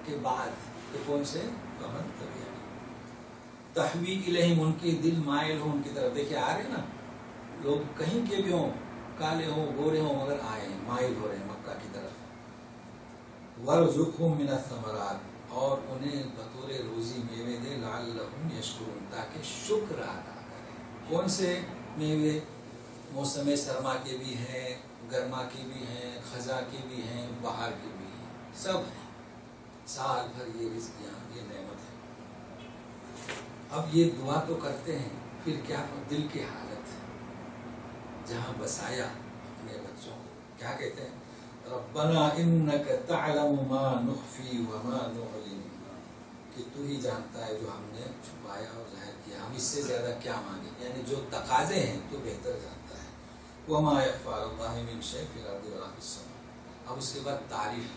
کہ بعد، تو کون سے؟ کمن تبیانی. تحوی الیہم، ان کے دل مائل ہوں ان کی طرف. دیکھیں آ رہے نا لوگ، کہیں کے بھی ہوں، کالے ہوں گورے ہوں، مگر آئے ہیں، مائل ہو رہے ہیں مکہ کی طرف. وَارْزُقْهُم مِّنَ الثَّمَرَاتِ، اور انہیں بطور روزی میوے دے، لَعَلَّهُمْ يَشْكُرُونَ، تاکہ شکر ادا کریں. کون سے میوے؟ موسم سرما کے بھی ہیں، گرما کے بھی ہیں، خزاں کے بھی ہیں، بہار کے بھی ہیں، سب ہیں. سال بھر یہ رزق یہاں، یہ نعمت ہے. اب یہ دعا تو کرتے ہیں، پھر کیا دل کی حالت جہاں بسایا اپنے بچوں کو، کیا کہتے ہیں؟ ربنا انک تعلم ما نخفی وما نعلن، کہ تو ہی جانتا ہے جو ہم نے چھپایا اور ظاہر کیا، ہم اس سے زیادہ کیا مانگیں، یعنی جو تقاضے ہیں تو بہتر جانتا ہے. وما يخفى على الله من شيء في الارض ولا في السماء. اب اس کے بعد تعریف،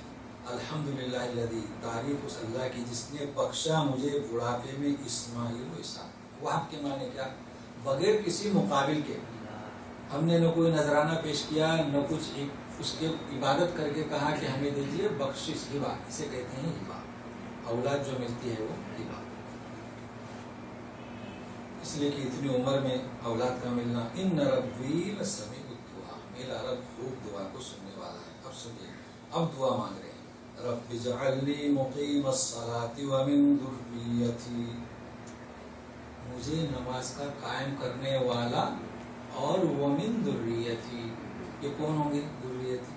الحمدللہ الذی، تعریف اس اللہ کی جس نے بخشا مجھے بڑھاپے میں اسماعیل و اسحاق. وہاب کے معنی کیا؟ بغیر کسی مقابل کے، ہم نے نہ کوئی نذرانہ پیش کیا، نہ کچھ، اس کے عبادت کر کے کہا کہ ہمیں دیجیے بخشش، ہبہ، اسے کہتے ہیں ہبہ. اولاد جو ملتی ہے وہ ہبہ، اس لیے کہ اتنی عمر میں اولاد کا ملنا. ان ربی لسمیع الدعاء، میرا رب خوب دعا کو سننے والا ہے. اب سنیے، اب دعا مانگ رہے ہیں. رب اجعلنی مقیم الصلاۃ ومن ذریتی، مجھے نماز کا قائم کرنے والا، اور ومن ذریتی، یہ کون ہوں گے؟ ذریتی،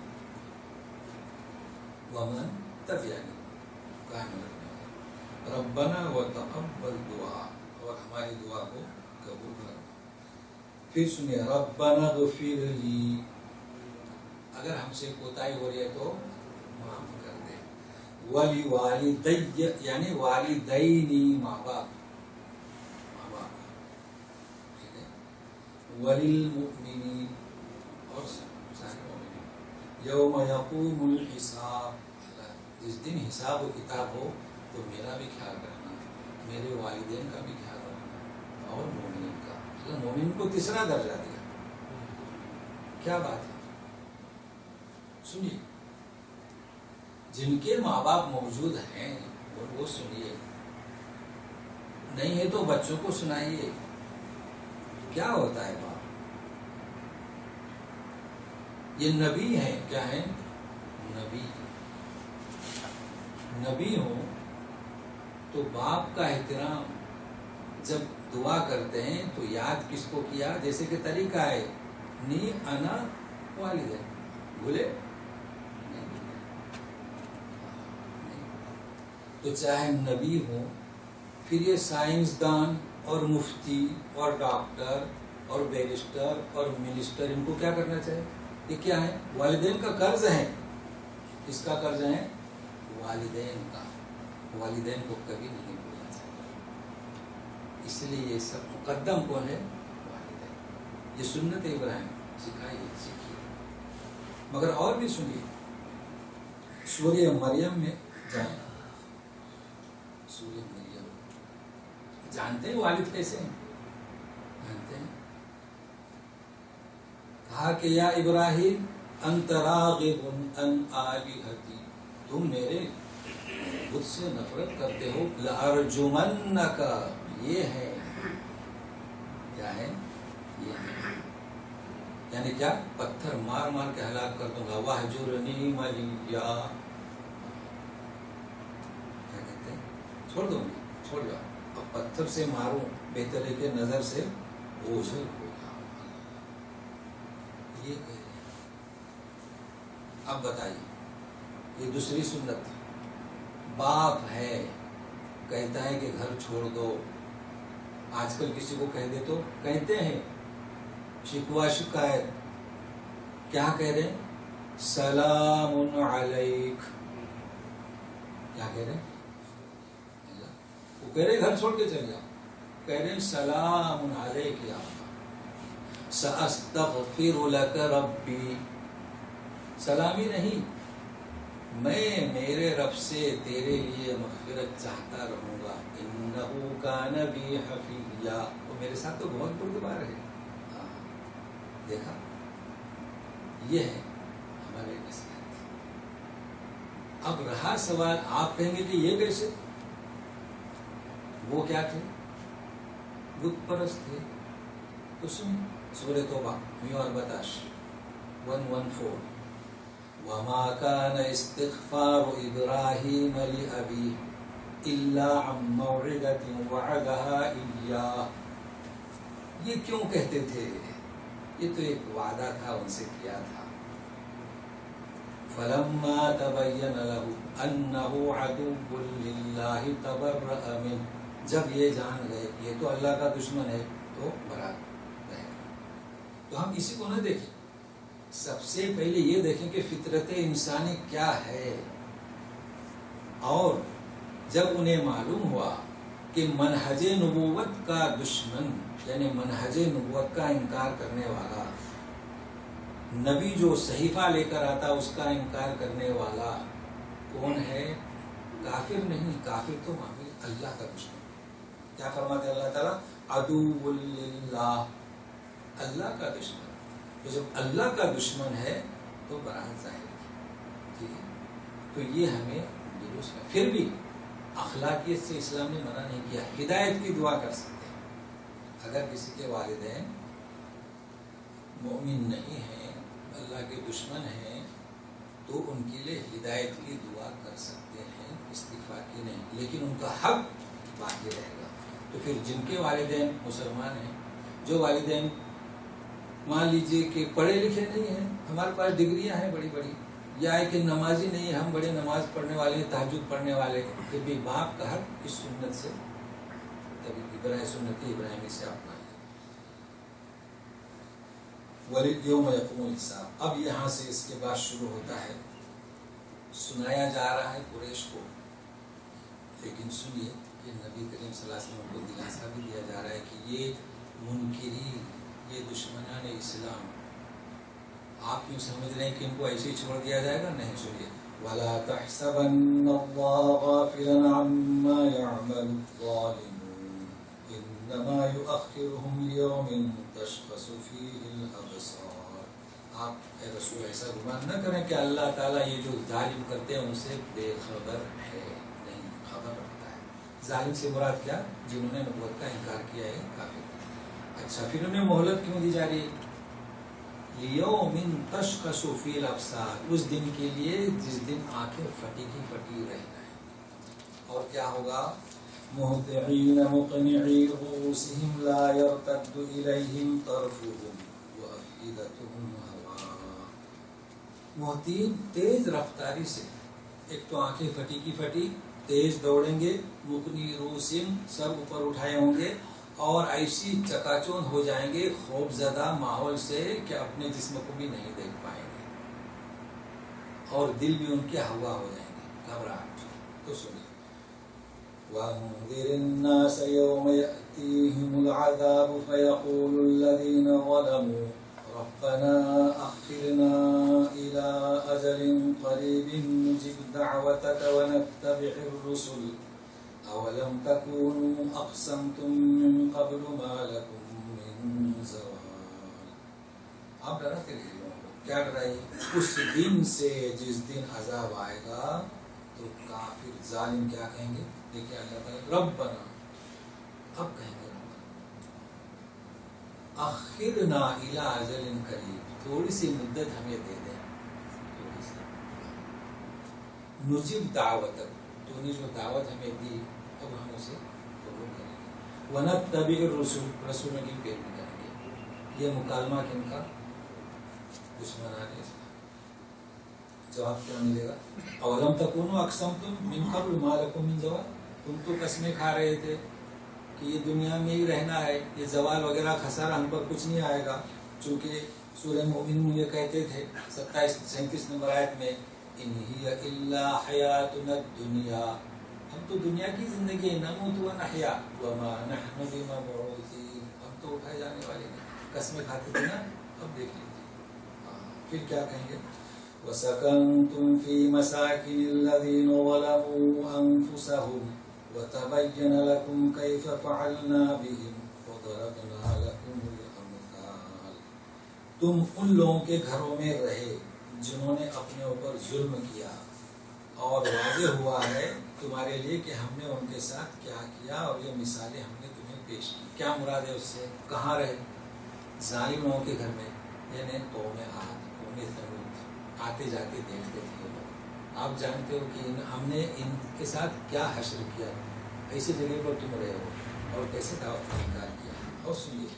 ومن تبیانی، قائم رکھنے والا. ربنا وتقبل دعا، اور ہماری دعا کو قبول کرنا. پھر سنیے، ربنا اغفر لی، اگر ہم سے کوتاہی ہو رہی ہے تو معاف کر دے. ولی والدی، یعنی والدینی، ماں باپ، ٹھیک ہے. وللمؤمنین، اور سارے مومنین. یوم یقوم الحساب، جس دن حساب و کتاب ہو تو میرا بھی خیال رکھنا، میرے والدین کا بھی خیال رکھنا، اور مومنین کا. مومن کو تیسرا درجہ دیا، کیا بات ہے. سنیے، جن کے ماں باپ موجود ہیں وہ سنیے، نہیں ہے تو بچوں کو سنائیے. کیا ہوتا ہے باپ؟ یہ نبی ہیں، کیا ہیں؟ نبی. نبی ہوں تو باپ کا احترام، جب دعا کرتے ہیں تو یاد کس کو کیا؟ جیسے کہ طریقہ ہے، نی انا والدین، بھولے تو چاہے نبی ہوں، پھر یہ سائنسدان اور مفتی اور ڈاکٹر اور بیرسٹر اور منسٹر، ان کو کیا کرنا چاہیے؟ یہ کیا ہے؟ والدین کا قرض ہے. کس کا قرض ہے؟ والدین کا. والدین کو کبھی نہیں بھولنا چاہیے. اس لیے یہ سب مقدم کون ہے؟ والدین. یہ سنت ابراہیم سکھائیے، سیکھیے. مگر اور بھی سنیے، سورہ مریم میں جائیں. سورہ مریم جانتے ہیں والد کیسے ہیں؟ جانتے ہیں؟ کہا کہ یا ابراہیم انت راغب ان آلہتی، تم میرے بت سے نفرت کرتے ہو. لارجمنک، یہ ہے، کیا ہے؟ یہ ہے، یعنی کیا؟ پتھر مار مار کے ہلاک کر دوں گا. وہجرنی ملیا، کیا کہتے ہیں؟ چھوڑ دوں گی، چھوڑ جاؤ. اب پتھر سے ماروں، بہتر ہے کہ نظر سے اوجھل ہو جاؤ. یہ کہہ رہے ہیں. اب بتائیے، یہ دوسری سنت. باپ ہے، کہتا ہے کہ گھر چھوڑ دو. آج کل کسی کو کہہ دے تو کہتے ہیں شکوہ شکایت، کیا کہہ رہے ہیں؟ سلام علیک. کیا کہہ رہے ہیں؟ وہ کہہ رہے گھر چھوڑ کے چل جاؤ. کہہ رہے ہیں سلام علیک یا اللہ. سأستغفر لك ربی. سلامی نہیں، میں میرے رب سے تیرے لیے مغفرت چاہتا رہوں گا. انہ کان بی حفیظا. وہ میرے ساتھ تو بہت بردبار ہے. دیکھا، یہ ہے ہمارے نصیحت. اب رہا سوال، آپ کہیں گے کہ یہ کیسے؟ وہ کیا تھے؟ بت پرست تھے. تو سن سورہ توبہ 114 وما كان استغفار إبراهيم لأبيه إلا عن موعدة وعدها إياه. یہ کیوں کہتے تھے؟ یہ تو ایک وعدہ تھا ان سے کیا تھا. فلما تبين له أنه عدو لله تبرأ منه. جب یہ جان گئے کہ یہ تو اللہ کا دشمن ہے تو برات رہے گا. تو ہم اسی کو نہ دیکھیں، سب سے پہلے یہ دیکھیں کہ فطرت انسانی کیا ہے. اور جب انہیں معلوم ہوا کہ منہج نبوت کا دشمن، یعنی منہج نبوت کا انکار کرنے والا، نبی جو صحیفہ لے کر آتا اس کا انکار کرنے والا کون ہے؟ کافر نہیں. کافر تو معمولی اللہ کا دشمن. کیا فرماتے اللہ تعالیٰ؟ عدو للہ، اللہ کا دشمن. تو جب اللہ کا دشمن ہے تو برات ظاہر ہے. ٹھیک ہے، تو یہ ہمیں درست ہے. پھر بھی اخلاقیت سے اسلام نے منع نہیں کیا. ہدایت کی دعا کر سکتے ہیں. اگر کسی کے والدین مومن نہیں ہیں، اللہ کے دشمن ہیں، تو ان کے لیے ہدایت کی دعا کر سکتے ہیں، استغفار کی نہیں. لیکن ان کا حق باقی رہے گا. تو پھر جن کے والدین مسلمان ہیں، جو والدین مان لیجئے کہ پڑھے لکھے نہیں ہیں، ہمارے پاس ڈگریاں ہیں بڑی بڑی، یا ہے کہ نمازی نہیں ہے، ہم بڑے نماز پڑھنے والے ہیں، تہجد پڑھنے والے ہیں، پھر بھی باپ کا حق اس سنت سے، کبھی سنت ابراہیمی سے اپنا. وَلِلْيَوْمَ يَقُومُ الْحِسَابُ. اب یہاں سے اس کے بعد شروع ہوتا ہے، سنایا جا رہا ہے قریش کو. لیکن سنیے کہ نبی کریم صلی اللہ علیہ وسلم کو دلاسا بھی دیا جا رہا ہے کہ یہ منکرین، یہ دشمنان اسلام، آپ یوں سمجھ رہے ہیں کہ ان کو ایسے ہی چھوڑ دیا جائے گا؟ نہیں. سنیے وَلَا تَحْسَبَنَّ اللَّهَ غَافِلًا عَمَّا يَعْمَلُ الظَّالِمُونَ إِنَّمَا يُؤَخِّرُهُمْ لِيَوْمٍ تَشْخَصُ فِيهِ الْأَبْصَارُ. آپ اے رسول ایسا گمان نہ کریں کہ اللہ تعالیٰ یہ جو ظالم کرتے ہیں ان سے بے خبر ہے. نہیں، خبر رکھتا ہے. ظالم سے مراد کیا؟ جنہوں نے نبوت کا انکار کیا ہے، کافر. اچھا، پھر انہیں مہلت کیوں دی جا رہی ہے؟ لیوم تشخص فیہ الابصار. اس دن کے لیے جس دن آنکھیں پھٹی کی پھٹی رہنا ہے. اور کیا ہوگا؟ مہطعین مقنعی رؤوسہم لا یرتد الیہم طرفہم وافئدتہم ہواء. مہطعین تیز رفتاری سے، ایک تو آنکھیں پھٹی کی پھٹی، تیز دوڑیں گے، مقنعی رؤوسہم سر اوپر اٹھائے ہوں گے، اور ایسی چکا چوند ہو جائیں گے خوف زدہ ماحول سے کہ اپنے جسم کو بھی نہیں دیکھ پائیں گے، اور دل بھی ان کے ہوا ہو جائیں گے، گھبراہٹ. تو سنیے وَأَنذِرِ النَّاسَ يَوْمَ يَأْتِيهِمُ الْعَذَابُ فَيَقُولُ الَّذِينَ ظَلَمُوا رَبَّنَا أَخِّرْنَا إِلَىٰ أَجَلٍ قَرِيبٍ نُجِبْ دَعْوَتَكَ وَنَتَّبِعِ الرُّسُلَ أَوَلَمْ تَكُونُوا أَقْسَمْتُم مِّن قَبْلُ مَا لَكُم مِّن زَوَالٍ. آپ ڈراتے رہیے لوگوں کو. کیا ڈرائیے؟ اس دن سے جس دن عذاب آئے گا تو کافر ظالم کیا کہیں گے؟ دیکھیے اللہ تعالیٰ ربنا، اب کہیں گے ربنا اخرنا الی اجل قریب، تھوڑی سی مدت ہمیں دے دیں، تھوڑی سی. نجب دعوتک، تو نے جو دعوت ہمیں دی اب ہم اسے قبول کریں گے. ونتبع الرسول، رسولوں کی پیروی کریں گے. یہ مکالمہ کن کا؟ دشمنان اسلام. جواب کیا ملے گا؟ اولم تکونوا اقسمتم من قبل ما لکم من زوال. تم تو قسمیں کھا رہے تھے کہ یہ دنیا میں ہی رہنا ہے، یہ زوال وغیرہ خسارہ ہم پر کچھ نہیں آئے گا. چونکہ سورہ مومنون یہ کہتے تھے 37 نمبر آیت میں ان ہی الا حیاتنا الدنیا، ہم تو دنیا کی زندگی نموت و نحیا وما نحن بمبعوثین، ہم تو اٹھائے جانے والے ہیں، قسمیں کھاتے تھے نا، اب دیکھ لیجیے پھر کیا کہیں گے وَسَكَنْتُمْ فِي مَسَاكِنِ الَّذِينَ ظَلَمُوا أَنفُسَهُمْ وَتَبَيَّنَ لَكُمْ كَيْفَ فَعَلْنَا بِهِمْ وَضَرَبْنَا لَكُمُ الْأَمْثَالَ، تم ان لوگوں کے گھروں میں رہے جنہوں نے اپنے اوپر ظلم کیا، اور واضح ہوا ہے تمہارے لیے کہ ہم نے ان کے ساتھ کیا کیا، اور یہ مثالیں ہم نے تمہیں پیش کی۔ کیا مراد ہے اس سے؟ کہاں رہے؟ ظالم لوگوں کے گھر میں، یعنی قوم عاد، قوم ثمود، آتے جاتے دیکھتے تھے۔ آپ جانتے ہو کہ ہم نے ان کے ساتھ کیا حشر کیا، ایسی جگہ پر تم رہے ہو اور کیسے دعوت کا انکار کیا۔ اور سنیے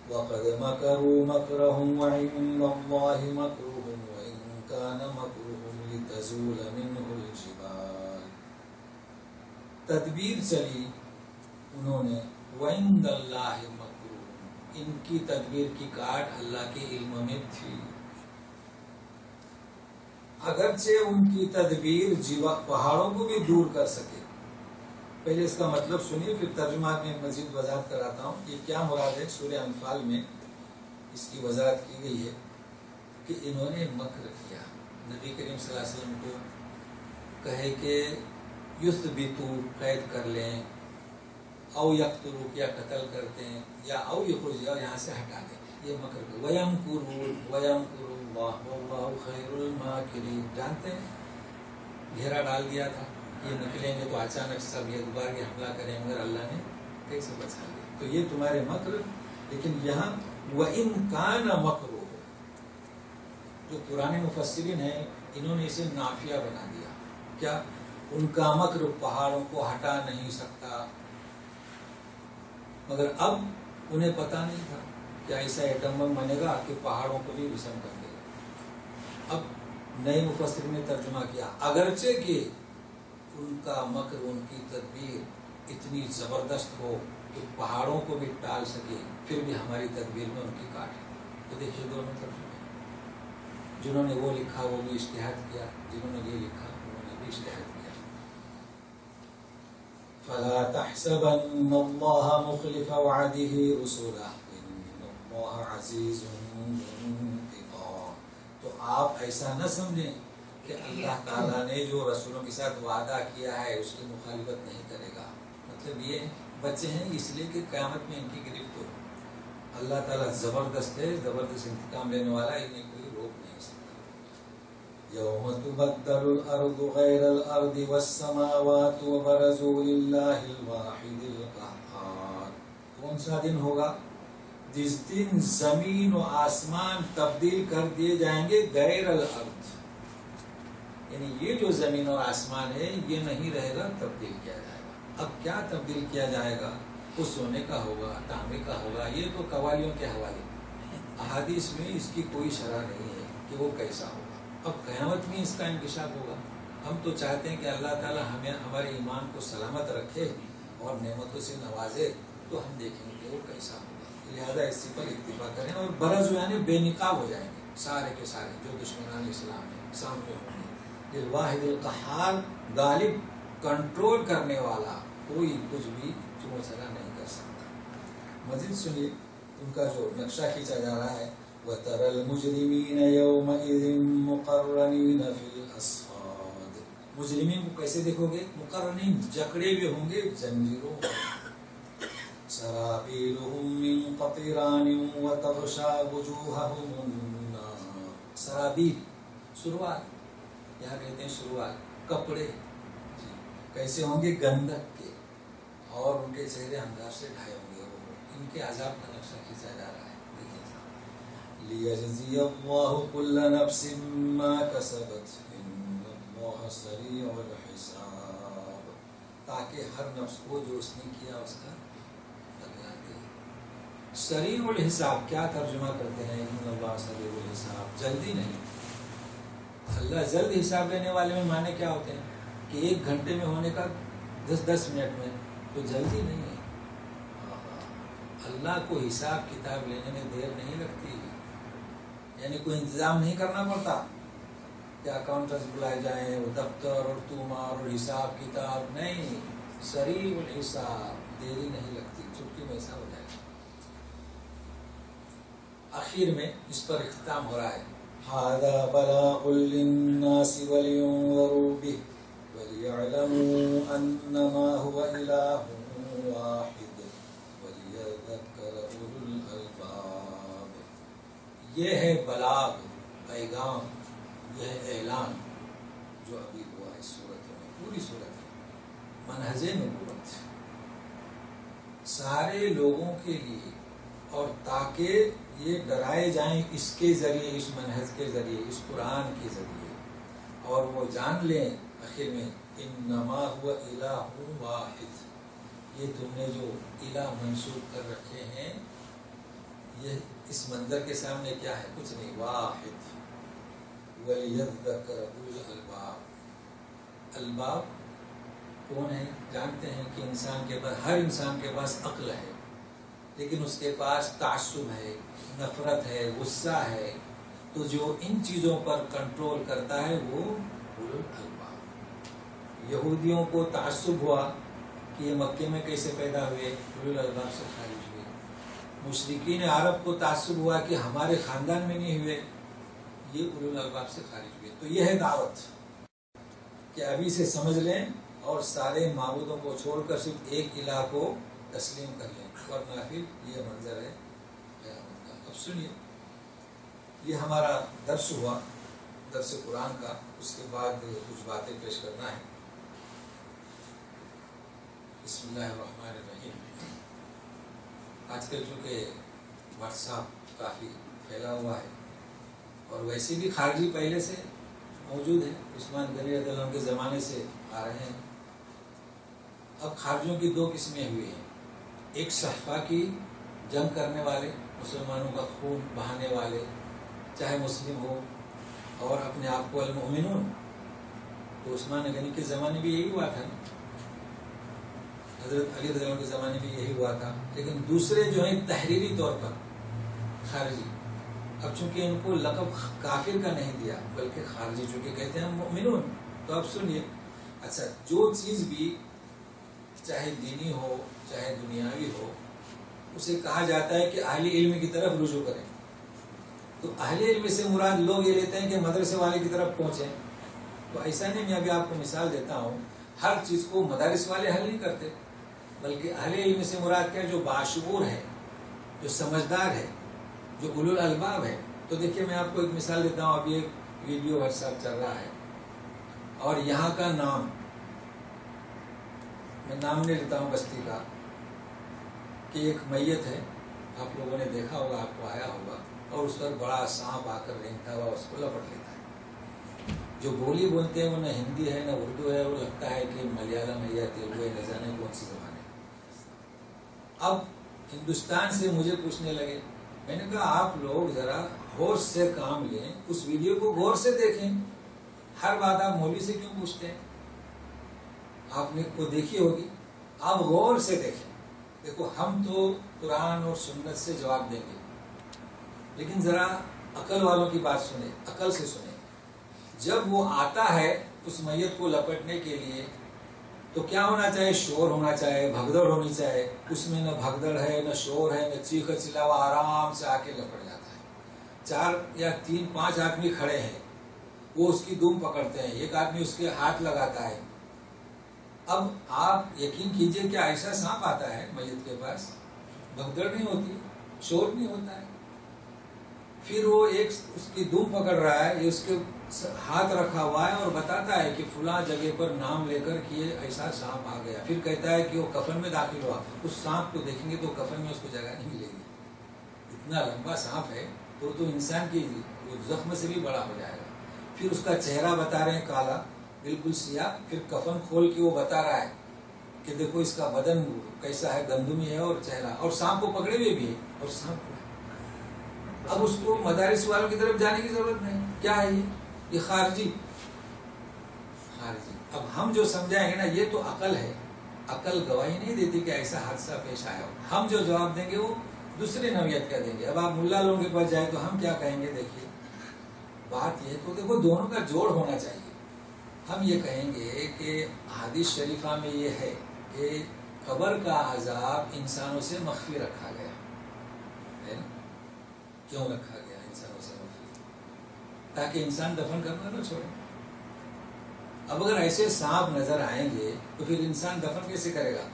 وَقَدْ مَكَرُوا مَكْرَهُمْ وَعِندَ اللَّهِ مَكْرُهُمْ وَإِن كَانَ مَكْرُهُمْ لِتَزُولَ مِنْهُ الْجِبَالُ، تدبیر چلی انہوں نے، وَعِندَ اللَّهِ مَكْرُهُمْ، ان کی تدبیر کی کاٹ اللہ کے علم میں تھی، اگرچہ ان کی تدبیر پہاڑوں کو بھی دور کر سکے۔ پہلے اس کا مطلب سنیے، پھر ترجمہ میں مزید وضاحت کراتا ہوں کہ کیا مراد ہے۔ سورہ انفال میں اس کی وضاحت کی گئی ہے کہ انہوں نے مکر کیا، نبی کریم صلی اللہ علیہ وسلم کو کہے کہ یثبتو، قید کر لیں، او یقتلوا، یا قتل کرتے ہیں، یا او یخرجوا، یہاں سے ہٹا دیں، یہ مکر کر، وَيَمْكُرُونَ وَيَمْكُرُ اللَّهُ وَاللَّهُ خَيْرُ الْمَاكِرِينَ، جانتے ہیں گھیرا ڈال دیا تھا، یہ نکلیں گے تو اچانک سب یہ دوبارہ کے حملہ کریں، مگر اللہ نے کیسے بچا لیا، تو یہ تمہارے مکر۔ لیکن یہاں وَإِن كَانَ مَكْرُهُمْ، جو پرانے مفسرین ہیں انہوں نے اسے نافیہ بنا دیا، کیا؟ ان کا مکر پہاڑوں کو ہٹا نہیں سکتا، مگر اب انہیں پتا نہیں تھا کہ ایسا ایٹم بم بنے گا کہ پہاڑوں کو بھی وسم کر دے گا۔ اب نئے مفسرین نے ترجمہ کیا، اگرچہ کہ ان کا مکر، ان کی تدبیر اتنی زبردست ہو کہ پہاڑوں کو بھی ٹال سکے، پھر بھی ہماری تدبیر میں ان کی کاٹ ہے۔ تو دیکھیے دونوں ترجمے، جنہوں نے وہ لکھا وہ بھی اجتہاد کیا، جنہوں نے یہ لکھا انہوں نے بھی اجتہاد کیا۔ فَلَا تَحْسَبَنَّ اللَّهَ مُخْلِفَ وَعْدِهِ رُسُلَهُ إِنَّ اللَّهَ عَزِيزٌ انتقام، تو آپ ایسا نہ سمجھیں کہ اللہ تعالیٰ نے جو رسولوں کے ساتھ وعدہ کیا ہے اس کی مخالفت نہیں کرے گا، مطلب یہ بچے ہیں اس لیے کہ قیامت میں ان کی گرفت ہو۔ اللہ تعالیٰ زبردست ہے، زبردست انتقام لینے والا ہے، انہیں کوئی روک نہیں سکتا۔ یوم تبدل الارض غیر الارض والسماوات وبرزوا للہ الواحد القہار، کون سا دن ہوگا؟ جس دن زمین و آسمان تبدیل کر دیے جائیں گے غیر الارض، یعنی یہ جو زمین اور آسمان ہے یہ نہیں رہے گا، تبدیل کیا جائے گا۔ اب کیا تبدیل کیا جائے گا؟ وہ سونے کا ہوگا، تانبے کا ہوگا، یہ تو قوالیوں کے حوالے، احادیث میں اس کی کوئی شرح نہیں ہے کہ وہ کیسا ہوگا۔ اب قیامت میں اس کا انکشاف ہوگا۔ ہم تو چاہتے ہیں کہ اللہ تعالی ہمیں ہمارے ایمان کو سلامت رکھے اور نعمتوں سے نوازے، تو ہم دیکھیں گے کہ وہ کیسا ہوگا، لہذا اسی پر اکتفا کریں، اور برز یعنی بے نقاب ہو جائیں گے سارے کے سارے جو دشمنان اسلام ہیں سامنے ہوں گے۔ الواحد القہار، غالب، کنٹرول کرنے والا، کوئی کچھ بھی چموچلا نہیں کر سکتا۔ مزید سنیے ان کا جو نقشہ کھینچا جا رہا ہے، وَتَرَى الْمُجْرِمِينَ يَوْمَئِذٍ مُقَرَّنِينَ فِي الْأَصْفَادِ، مجرمین کو کیسے دیکھو گے؟ مقرنین، جکڑے ہوئے ہوں گے زنجیروں، سرابیلہم من قطران وتغشا وجوہہم النار، سرابیل سروال، یہاں کہتے ہیں سروال، کپڑے کیسے ہوں گے؟ گندک کے، اور ان کے چہرے انگار سے ڈھائے ہوں گے۔ ان کے عذاب کا نقشہ کھینچا جا رہا ہے، لِيَجْزِيَ اللَّهُ كُلَّ نَفْسٍ مَّا كَسَبَتْ إِنَّ اللَّهَ سَرِيعُ الْحِسَابِ، تاکہ ہر نفس کو جو اس نے کیا اس کا بدلہ دے۔ سریع الحساب کیا ترجمہ کرتے ہیں؟ ان اللہ سریع الحساب، جلدی نہیں، اللہ جلد حساب لینے والے میں معنی کیا ہوتے ہیں کہ 1 گھنٹے میں ہونے کا 10 منٹ میں، تو جلدی نہیں ہے۔ اللہ کو حساب کتاب لینے میں دیر نہیں لگتی، یعنی کوئی انتظام نہیں کرنا پڑتا کہ اکاؤنٹنٹس بلائے جائیں، وہ دفتر اور تومار اور حساب کتاب، نہیں، سریع الحساب، دیری نہیں لگتی، چٹکی میں ایسا ہو جائے گا۔ آخر میں اس پر اختتام ہو رہا ہے، هذا بلاغ للناس ولينذروا به وليعلموا انما هو اله واحد وليذكر اولو الالباب۔ یہ ہے بلاغ، پیغام، یہ ہے اعلان جو ابھی ہوا اس صورت میں، پوری صورت میں منہج نبوت سارے لوگوں کے لیے، اور تاکہ یہ ڈرائے جائیں اس کے ذریعے، اس منہج کے ذریعے، اس قرآن کے ذریعے، اور وہ جان لیں آخر میں انما هو الہ واحد، یہ تم نے جو الہ منسوب کر رکھے ہیں یہ اس منظر کے سامنے کیا ہے؟ کچھ نہیں، واحد۔ وَلِيَذَّكَّرَ أُولُو الْأَلْبَابِ، الباب کون ہے؟ جانتے ہیں کہ انسان کے پاس، ہر انسان کے پاس عقل ہے، لیکن اس کے پاس تعصب ہے، نفرت ہے، غصہ ہے، تو جو ان چیزوں پر کنٹرول کرتا ہے وہ اولو الالباب۔ یہودیوں کو تعصب ہوا کہ یہ مکے میں کیسے پیدا ہوئے، اولو الالباب سے خارج ہوئے۔ مشرکین عرب کو تعصب ہوا کہ ہمارے خاندان میں نہیں ہوئے، یہ اولو الالباب سے خارج ہوئے۔ تو یہ ہے دعوت کہ ابھی سے سمجھ لیں اور سارے معبودوں کو چھوڑ کر صرف ایک الہ کو تسلیم کر لیں، ورنہ پھر یہ منظر ہے قیامت کا۔ اب سنیے، یہ ہمارا درس ہوا، درس قرآن کا، اس کے بعد کچھ باتیں پیش کرنا ہے۔ بسم اللہ الرحمن الرحیم۔ آج کل چونکہ واٹس ایپ کافی پھیلا ہوا ہے، اور ویسے بھی خارجی پہلے سے موجود ہے، عثمان غنی رضی اللہ عنہ کے زمانے سے آ رہے ہیں۔ اب خارجیوں کی دو قسمیں ہوئی ہیں، ایک صحفہ کی جنگ کرنے والے، مسلمانوں کا خون بہانے والے، چاہے مسلم ہو، اور اپنے آپ کو المؤمنون، تو عثمان غنی کے زمانے بھی یہی ہوا تھا، حضرت علی رضی اللہ عنہ کے زمانے بھی یہی ہوا تھا۔ لیکن دوسرے جو ہیں تحریری طور پر خارجی، اب چونکہ ان کو لقب کافر کا نہیں دیا بلکہ خارجی چونکہ کہتے ہیں مؤمنون، تو اب سنیے، اچھا جو چیز بھی چاہے دینی ہو چاہے دنیاوی ہو، اسے کہا جاتا ہے کہ اہل علم کی طرف رجوع کریں، تو اہل علم سے مراد لوگ یہ لیتے ہیں کہ مدرسے والے کی طرف پہنچیں، تو ایسا نہیں، میں ابھی آپ کو مثال دیتا ہوں، ہر چیز کو مدارس والے حل نہیں کرتے، بلکہ اہل علم سے مراد کیا؟ جو باشعور ہے، جو سمجھدار ہے، جو اولو الالباب ہے۔ تو دیکھیے میں آپ کو ایک مثال دیتا ہوں، ابھی ایک ویڈیو واٹس ایپ چل رہا ہے، اور یہاں کا نام، میں نام نہیں لیتا ہوں بستی کا، کہ ایک میت ہے، آپ لوگوں نے دیکھا ہوگا، آپ کو آیا ہوگا، اور اس پر بڑا سانپ آ کر رینگتا ہوا اس کو لپٹ لیتا ہے۔ جو بولی بولتے ہیں وہ نہ ہندی ہے نہ اردو ہے، وہ لگتا ہے کہ ملیالم ہے یا تیلگو ہے، نہ جانے کون سی زبان ہے۔ اب ہندوستان سے مجھے پوچھنے لگے، میں نے کہا آپ لوگ ذرا ہوش سے کام لیں، اس ویڈیو کو غور سے دیکھیں، ہر بات آپ مولوی سے کیوں پوچھتے ہیں؟ آپ نے کو دیکھی ہوگی، آپ غور سے دیکھیں۔ دیکھو ہم تو قرآن اور سنت سے جواب دیں گے، لیکن ذرا عقل والوں کی بات سنیں، عقل سے سنیں۔ جب وہ آتا ہے اس میت کو لپٹنے کے لیے تو کیا ہونا چاہیے؟ شور ہونا چاہیے، بھگدڑ ہونی چاہیے، اس میں نہ بھگدڑ ہے نہ شور ہے نہ چیخ چلاوا، آرام سے آ کے لپٹ جاتا ہے۔ 4 یا 3 5 آدمی کھڑے ہیں، وہ اس کی دم پکڑتے ہیں، ایک آدمی اس کے ہاتھ لگاتا ہے۔ اب آپ یقین کیجئے کہ ایسا سانپ آتا ہے میت کے پاس، بھگدڑ نہیں ہوتی، شور نہیں ہوتا ہے، پھر وہ ایک اس کی دم پکڑ رہا ہے، یہ اس کے ہاتھ رکھا ہوا ہے اور بتاتا ہے کہ فلاں جگہ پر نام لے کر کہ یہ ایسا سانپ آ گیا، پھر کہتا ہے کہ وہ کفن میں داخل ہوا، اس سانپ کو دیکھیں گے تو کفن میں اس کو جگہ نہیں ملے گی، اتنا لمبا سانپ ہے، تو انسان کی زخم سے بھی بڑا ہو جائے گا۔ پھر اس کا چہرہ بتا رہے ہیں کالا، بالکل سیاہ، پھر کفن کھول کے وہ بتا رہا ہے کہ دیکھو اس کا بدن کیسا ہے، گندمی ہے اور چہرہ، اور سانپ کو پکڑے ہوئے بھی ہے، اور سانپ کو اب اس کو مدارس والوں کی طرف جانے کی ضرورت نہیں، کیا ہے یہ خارجی۔ اب ہم جو سمجھائیں گے نا، یہ تو عقل ہے، عقل گواہی نہیں دیتی کہ ایسا حادثہ پیش آیا ہو، ہم جو جواب دیں گے وہ دوسرے نوعیت کا دیں گے۔ اب آپ ملا لوگوں کے پاس جائیں تو ہم کیا کہیں گے؟ دیکھیے بات یہ تو دیکھو دونوں کا جوڑ ہونا چاہیے. ہم یہ کہیں گے کہ حدیث شریفہ میں یہ ہے کہ قبر کا عذاب انسانوں سے مخفی رکھا گیا ہے نا. کیوں رکھا گیا انسانوں سے مخفی؟ تاکہ انسان دفن کرنا نہ چھوڑے. اب اگر ایسے سانپ نظر آئیں گے تو پھر انسان دفن کیسے کرے گا؟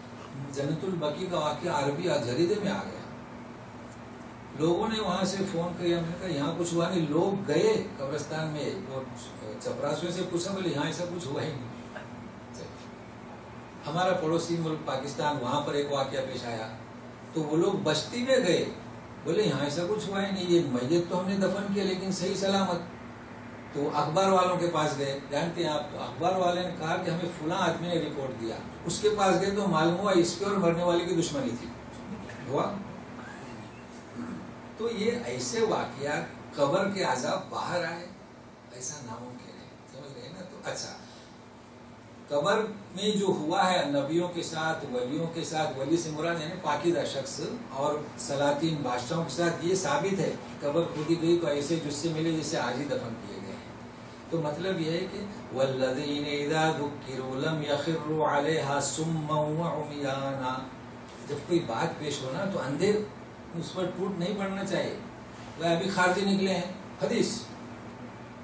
جنت البقیع کا واقعہ عربی جریدے میں آ گیا. لوگوں نے وہاں سے فون کیا, ہم نے کہا یہاں کچھ ہوا نہیں. لوگ گئے قبرستان میں, وہ چپراسیوں سے پوچھا, بولے یہاں ایسا کچھ ہوا ہی نہیں. ہمارا پڑوسی ملک پاکستان, وہاں پر ایک واقعہ پیش آیا تو وہ لوگ بستی میں گئے, بولے یہاں ایسا کچھ ہوا ہی نہیں, یہ میت تو ہم نے دفن کیا لیکن صحیح سلامت. تو اخبار والوں کے پاس گئے, جانتے ہیں آپ, تو اخبار والے نے کہا کہ ہمیں فلاں آدمی نے رپورٹ دیا. اس کے پاس گئے تو معلوم ہوا اس کے اور مرنے والے کی دشمنی تھی. ہوا. تو یہ ایسے واقعات قبر کے عذاب باہر آئے, ایسا ناممکن ہے. سمجھ رہے نا. تو اچھا, قبر میں جو ہوا ہے نبیوں کے ساتھ, ولیوں کے ساتھ, ولی سے مراد یعنی پاکیزہ شخص اور سلاطین بادشاہوں کے ساتھ, یہ ثابت ہے قبر کھودی گئی تو ایسے جسے ملے جسے آج ہی دفن کیے گئے. تو مطلب یہ ہے کہ والذین اذا ذکروا لم یخروا علیہا صما وعمیانا. جب کوئی بات پیش ہونا تو اندھے اس پر ٹوٹ نہیں پڑنا چاہیے. وہ ابھی خارجی نکلے ہیں حدیث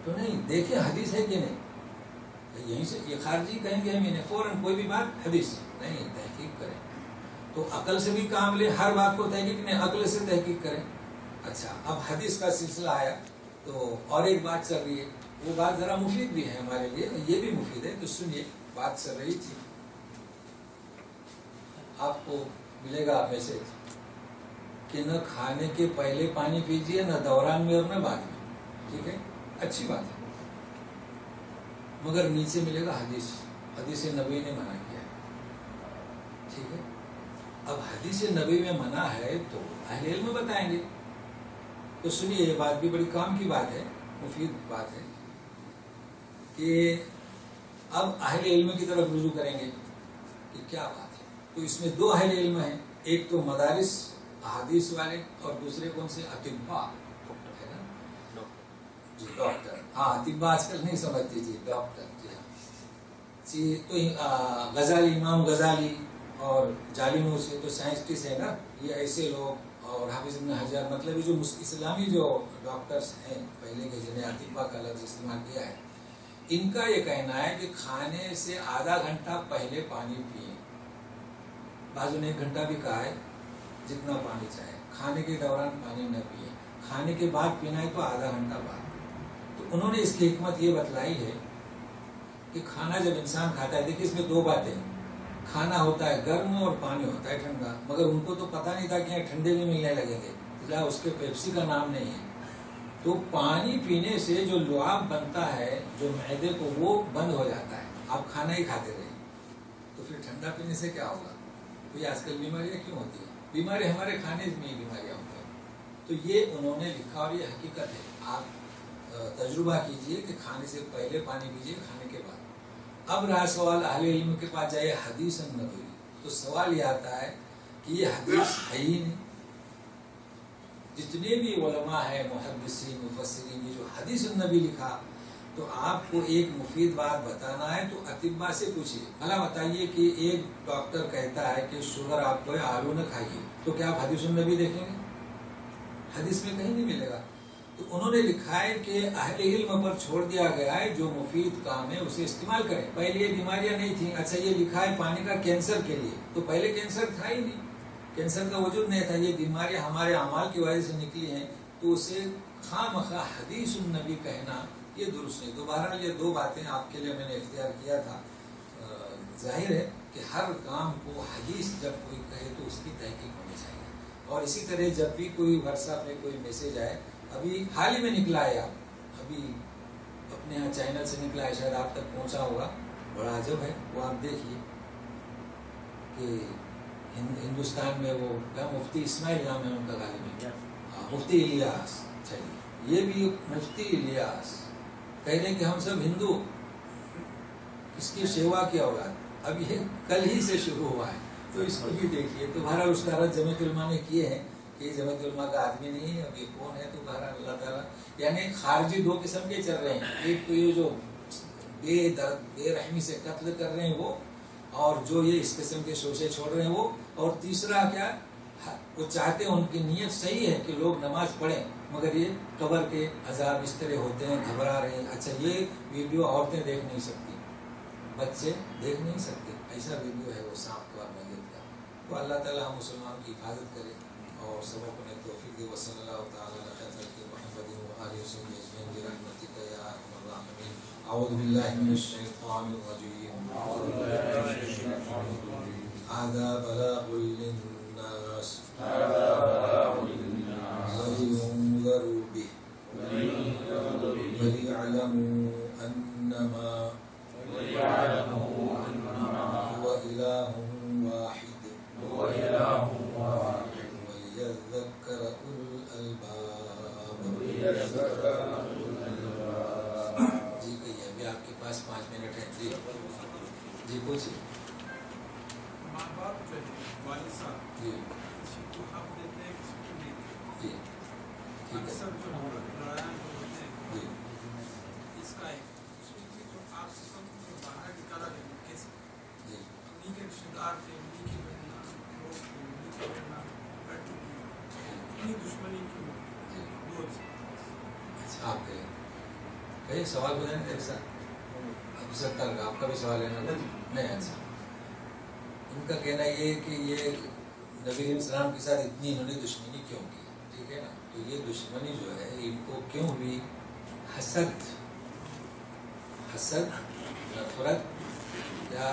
تو نہیں دیکھیں حدیث ہے کہ نہیں. یہیں سے یہ خارجی کہیں گے ہم انہیں فوراً کوئی بھی بات حدیث نہیں, تحقیق کریں. تو عقل سے بھی کام لے, ہر بات کو تحقیق نہیں, عقل سے تحقیق کریں. اچھا, اب حدیث کا سلسلہ آیا تو اور ایک بات چل رہی ہے, وہ بات ذرا مفید بھی ہے ہمارے لیے, یہ بھی مفید ہے. تو سنیے, بات چل رہی تھی, آپ کو ملے گا میسج کہ نہ کھانے کے پہلے پانی پیجیے, نہ دوران میں اور نہ بعد میں. ٹھیک ہے, اچھی بات ہے, مگر نیچے ملے گا حدیث, حدیث نبی نے منع کیا ہے. ٹھیک ہے, اب حدیث نبی میں منع ہے تو اہل علم بتائیں گے. تو سنیے, یہ بات بھی بڑی کام کی بات ہے, مفید بات ہے کہ اب اہل علم کی طرف رجوع کریں گے کہ کیا بات ہے. تو اس میں دو اہل علم ہیں, ایک تو مدارس احادیث والے اور دوسرے کون سے اطباء ہے نا, جی ڈاکٹر. ہاں, اطباء آج کل نہیں سمجھتے, جی ڈاکٹر. جی ہاں جی. تو غزالی, امام غزالی اور جالینو سے تو سائنسٹسٹ ہیں نا, یہ ایسے لوگ, اور حافظ ابن حجر, مطلب جو اسلامی جو ڈاکٹرز ہیں پہلے کے, جنہیں اطباء کا لفظ استعمال کیا ہے, ان کا یہ کہنا ہے کہ کھانے سے آدھا گھنٹہ پہلے پانی پئیں. بعضوں نے 1 گھنٹہ بھی کہا ہے, جتنا پانی چاہے. کھانے کے دوران پانی نہ پئیں, کھانے کے بعد پینا ہے تو آدھا گھنٹہ بعد. تو انہوں نے اس کی حکمت یہ بتلائی ہے کہ کھانا جب انسان کھاتا ہے, دیکھیں اس میں دو باتیں, کھانا ہوتا ہے گرم اور پانی ہوتا ہے ٹھنڈا. مگر ان کو تو پتہ نہیں تھا کہ ٹھنڈے بھی ملنے لگیں گے, اس کے پیپسی کا نام نہیں ہے. تو پانی پینے سے جو لعاب بنتا ہے جو معدے کو, وہ بند ہو جاتا ہے. آپ کھانا ہی کھاتے رہے تو پھر ٹھنڈا پینے سے کیا ہوگا؟ تو یہ آج کل بیماریاں کیوں ہوتی ہیں؟ بیماری ہمارے کھانے میں ہی بیماریاں ہوتی ہیں. تو یہ انہوں نے لکھا اور یہ حقیقت ہے. آپ تجربہ کیجئے کہ کھانے سے پہلے پانی پیجئے, کھانے کے بعد. اب رہا سوال اہل علم کے پاس جائے حدیث نبوی, تو سوال یہ آتا ہے کہ یہ حدیث ہے ہی نہیں. جتنے بھی علماء ہیں, محدثین, مفسرین, یہ جو حدیث النبی لکھا, تو آپ کو ایک مفید بات بتانا ہے تو اطباء سے پوچھیے. بھلا بتائیے کہ ایک ڈاکٹر کہتا ہے کہ شوگر آپ کو ہے, آلو نہ کھائیے, تو کیا آپ حدیث النبی دیکھیں گے؟ حدیث میں کہیں نہیں ملے گا. تو انہوں نے لکھا ہے کہ اہل علم پر چھوڑ دیا گیا ہے, جو مفید کام ہے اسے استعمال کریں. پہلے یہ بیماریاں نہیں تھیں. اچھا, یہ لکھا ہے پانی کا کینسر کے لیے, تو پہلے کینسر تھا ہی نہیں, کینسر کا وجود نہیں تھا. یہ بیماریاں ہمارے اعمال کی وجہ سے نکلی ہیں, تو اسے خواہ مخواہ حدیث النبی کہنا یہ درست نہیں. تو بہرحال یہ دو باتیں آپ کے لیے میں نے اختیار کیا تھا. ظاہر ہے کہ ہر کام کو حدیث جب کوئی کہے تو اس کی تحقیق ہونی چاہیے. اور اسی طرح جب بھی کوئی واٹس ایپ میں کوئی میسج آئے, ابھی حال ہی میں نکلا ہے, ابھی اپنے یہاں چینل سے نکلا ہے, شاید آپ تک پہنچا ہوگا, بڑا عجب ہے. وہ آپ دیکھیے کہ ہندوستان میں وہ مفتی اسماعیل نام ہے ان کا غالب, مفتی الیاس. چلیے, یہ بھی مفتی الیاس کہہ رہے ہیں کہ ہم سب ہندو, اس کی سیوا کی اولاد. اب یہ کل ہی سے شروع ہوا ہے, تو اس کو بھی دیکھیے. تو بہرحال اس کا رد جمعیت علماء نے کیے ہیں یہ جمعیت علماء کا آدمی نہیں ہے، اب یہ کون ہے؟ تو بہرحال اللہ تعالیٰ یعنی خارجی دو قسم کے چل رہے ہیں، ایک تو یہ جو بے رحمی سے قتل کر رہے ہیں وہ، اور جو یہ اس قسم کے شوشے چھوڑ رہے ہیں وہ، اور تیسرا کیا، وہ چاہتے ہیں، ان کی نیت صحیح ہے کہ لوگ نماز پڑھیں، مگر یہ قبر کے عذاب اس طرح ہوتے ہیں، گھبرا رہے ہیں۔ اچھا یہ ویڈیو عورتیں دیکھ نہیں سکتی، بچے دیکھ نہیں سکتے، ایسا ویڈیو ہے وہ سانپ کا اور میت کا۔ تو اللہ تعالیٰ ہم مسلمان کی حفاظت کرے اور سبوں کو نیک توفیق دے۔ وصلی اللہ تعالیٰ علی خیر خلقہ محمد و آلہ وصحبہ اجمعین برحمتک یا ارحم الراحمین۔ اعوذ باللہ من الشیطان الرجیم۔ هذا بلاغ للناس ولينذروا به وليعلموا أنما هو إله واحد وليذكر أولو الألباب۔ جی کہیے، ابھی آپ کے پاس 5 منٹ ہے۔ جی پوچھیے۔ ماں باپ جو ہے والد صاحب جی کسی کو حق دیتے ہیں، کسی کو نہیں دیتے۔ جی ٹھیک ہے اکثر جو لڑائیاں جو ہوتے ہیں جی اس کا ایک دوسری چیز جو آپ سے سب کو باہر نکالا گیا مکے سے، جی انہیں کے رشتے دار تھے، انہیں کی بہنا لوگ تھے، انہیں کی بہنا بیٹھ چکی ہیں، اتنی دشمنی کیوں؟ جی دو اچھا آپ کہیں سوال ہو جائیں ایک ساتھ؟ اب 70 کا آپ کا بھی سوال ہے نا؟ نہیں اچھا، ان کا کہنا یہ ہے کہ یہ نبی علیہ السلام کے ساتھ اتنی انہوں نے دشمنی کیوں کی، ٹھیک ہے نا؟ تو یہ دشمنی جو ہے ان کو کیوں ہوئی؟ حسد، نفرت، یا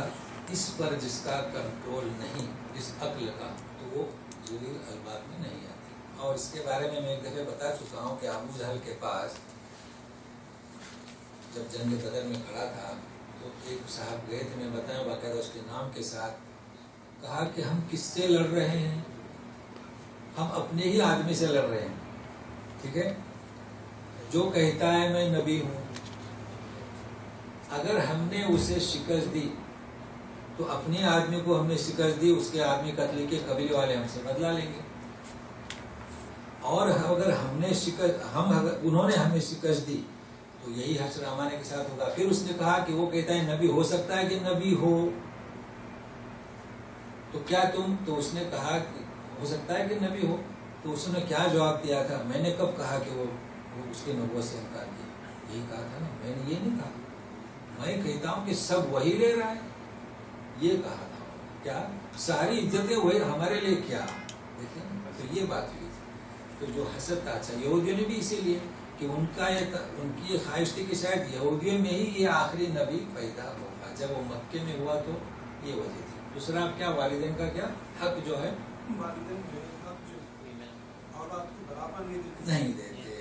اس پر جس کا کنٹرول نہیں، اس عقل کا، تو وہ ذوی الالباب میں نہیں آتی۔ اور اس کے بارے میں ایک دفعہ بتا چکا ہوں کہ ابو جہل کے پاس جب جنگ بدر میں کھڑا تھا تو ایک صاحب گئے تھے، میں بتایا باقاعدہ اس کے نام کے ساتھ، کہا کہ ہم کس سے لڑ رہے ہیں؟ ہم اپنے ہی آدمی سے لڑ رہے ہیں، ٹھیک ہے؟ جو کہتا ہے میں نبی ہوں، اگر ہم نے اسے شکست دی تو اپنے آدمی کو ہم نے شکست دی، اس کے آدمی قتل کے قبیلے والے ہم سے بدلا لیں گے، اور اگر ہم نے انہوں نے ہمیں شکست دی تو یہی حشر امانے کے ساتھ ہوگا۔ پھر اس نے کہا کہ وہ کہتا ہے نبی ہو سکتا ہے کہ نبی ہو، تو کیا تم؟ تو اس نے کہا کہ ہو سکتا ہے کہ نبی ہو، تو اس نے کیا جواب دیا تھا؟ میں نے کب کہا کہ وہ اس کے نبوت سے انکار کیا؟ یہی کہا تھا نا، میں نے یہ نہیں کہا، میں کہتا ہوں کہ سب وہی لے رہا ہے، یہ کہا تھا۔ کیا ساری عزتیں وہی ہمارے لیے کیا؟ دیکھیں تو یہ بات ہوئی تھی۔ تو جو حسد تھا، اچھا یہودیوں نے بھی اسی لیے کہ ان کی یہ خواہش تھی کہ شاید یہودیوں میں ہی یہ آخری نبی پیدا ہوگا، جب وہ مکے میں ہوا تو یہ وجہ تھی۔ دوسرا آپ کیا، والدین کا کیا حق جو ہے والدین جو ہے حق جو اولاد کو برابر نہیں دیتے۔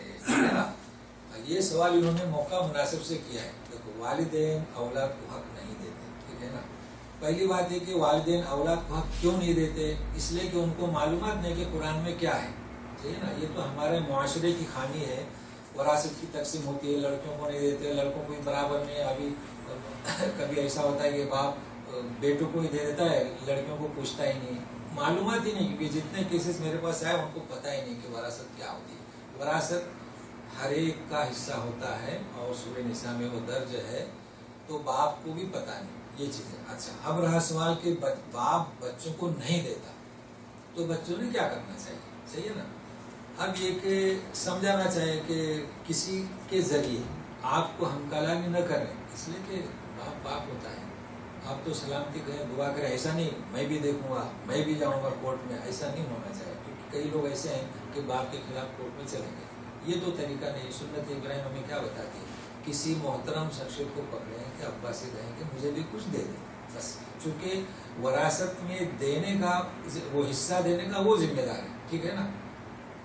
یہ سوال انہوں نے موقع مناسب سے کیا ہے۔ دیکھو والدین اولاد کو حق نہیں دیتے، ٹھیک ہے نا؟ پہلی بات یہ کہ والدین اولاد کو حق کیوں نہیں دیتے؟ اس لیے کہ ان کو معلومات نہیں کہ قرآن میں کیا ہے، ٹھیک ہے نا؟ یہ تو ہمارے معاشرے کی خامی ہے، وراثت کی تقسیم ہوتی ہے، لڑکیوں کو نہیں دیتے، لڑکوں کو برابر میں۔ ابھی کبھی ایسا ہوتا ہے کہ باپ بیٹوں کو ہی دے دیتا ہے، لڑکیوں کو پوچھتا ہی نہیں، معلومات ہی نہیں، کیونکہ جتنے کیسز میرے پاس آئے ان کو پتہ ہی نہیں کہ وراثت کیا ہوتی ہے۔ وراثت ہر ایک کا حصہ ہوتا ہے، اور سورہ نساء میں وہ درج ہے، تو باپ کو بھی پتہ نہیں یہ چیزیں۔ اچھا اب رہا سوال کہ باپ بچوں کو نہیں دیتا تو بچوں نے کیا کرنا چاہیے، صحیح ہے نا؟ اب یہ کہ سمجھانا چاہیے کہ کسی کے ذریعے آپ کو ہم کلامی نہ کریں، اس لیے کہ باپ ہوتا ہے، آپ تو سلامتی کریں، دعا کریں، ایسا نہیں میں بھی دیکھوں گا، میں بھی جاؤں گا کورٹ میں، ایسا نہیں ہونا چاہیے، کیونکہ کئی لوگ ایسے ہیں کہ باپ کے خلاف کورٹ میں چلیں گے، یہ تو طریقہ نہیں۔ سنت ابراہیم ہمیں کیا بتاتی ہے؟ کسی محترم شخصیت کو پکڑیں کہ ابا سے کہیں کہ مجھے بھی کچھ دے دیں، بس، چونکہ وراثت میں دینے کا، وہ حصہ دینے کا وہ ذمہ دار ہے، ٹھیک ہے نا؟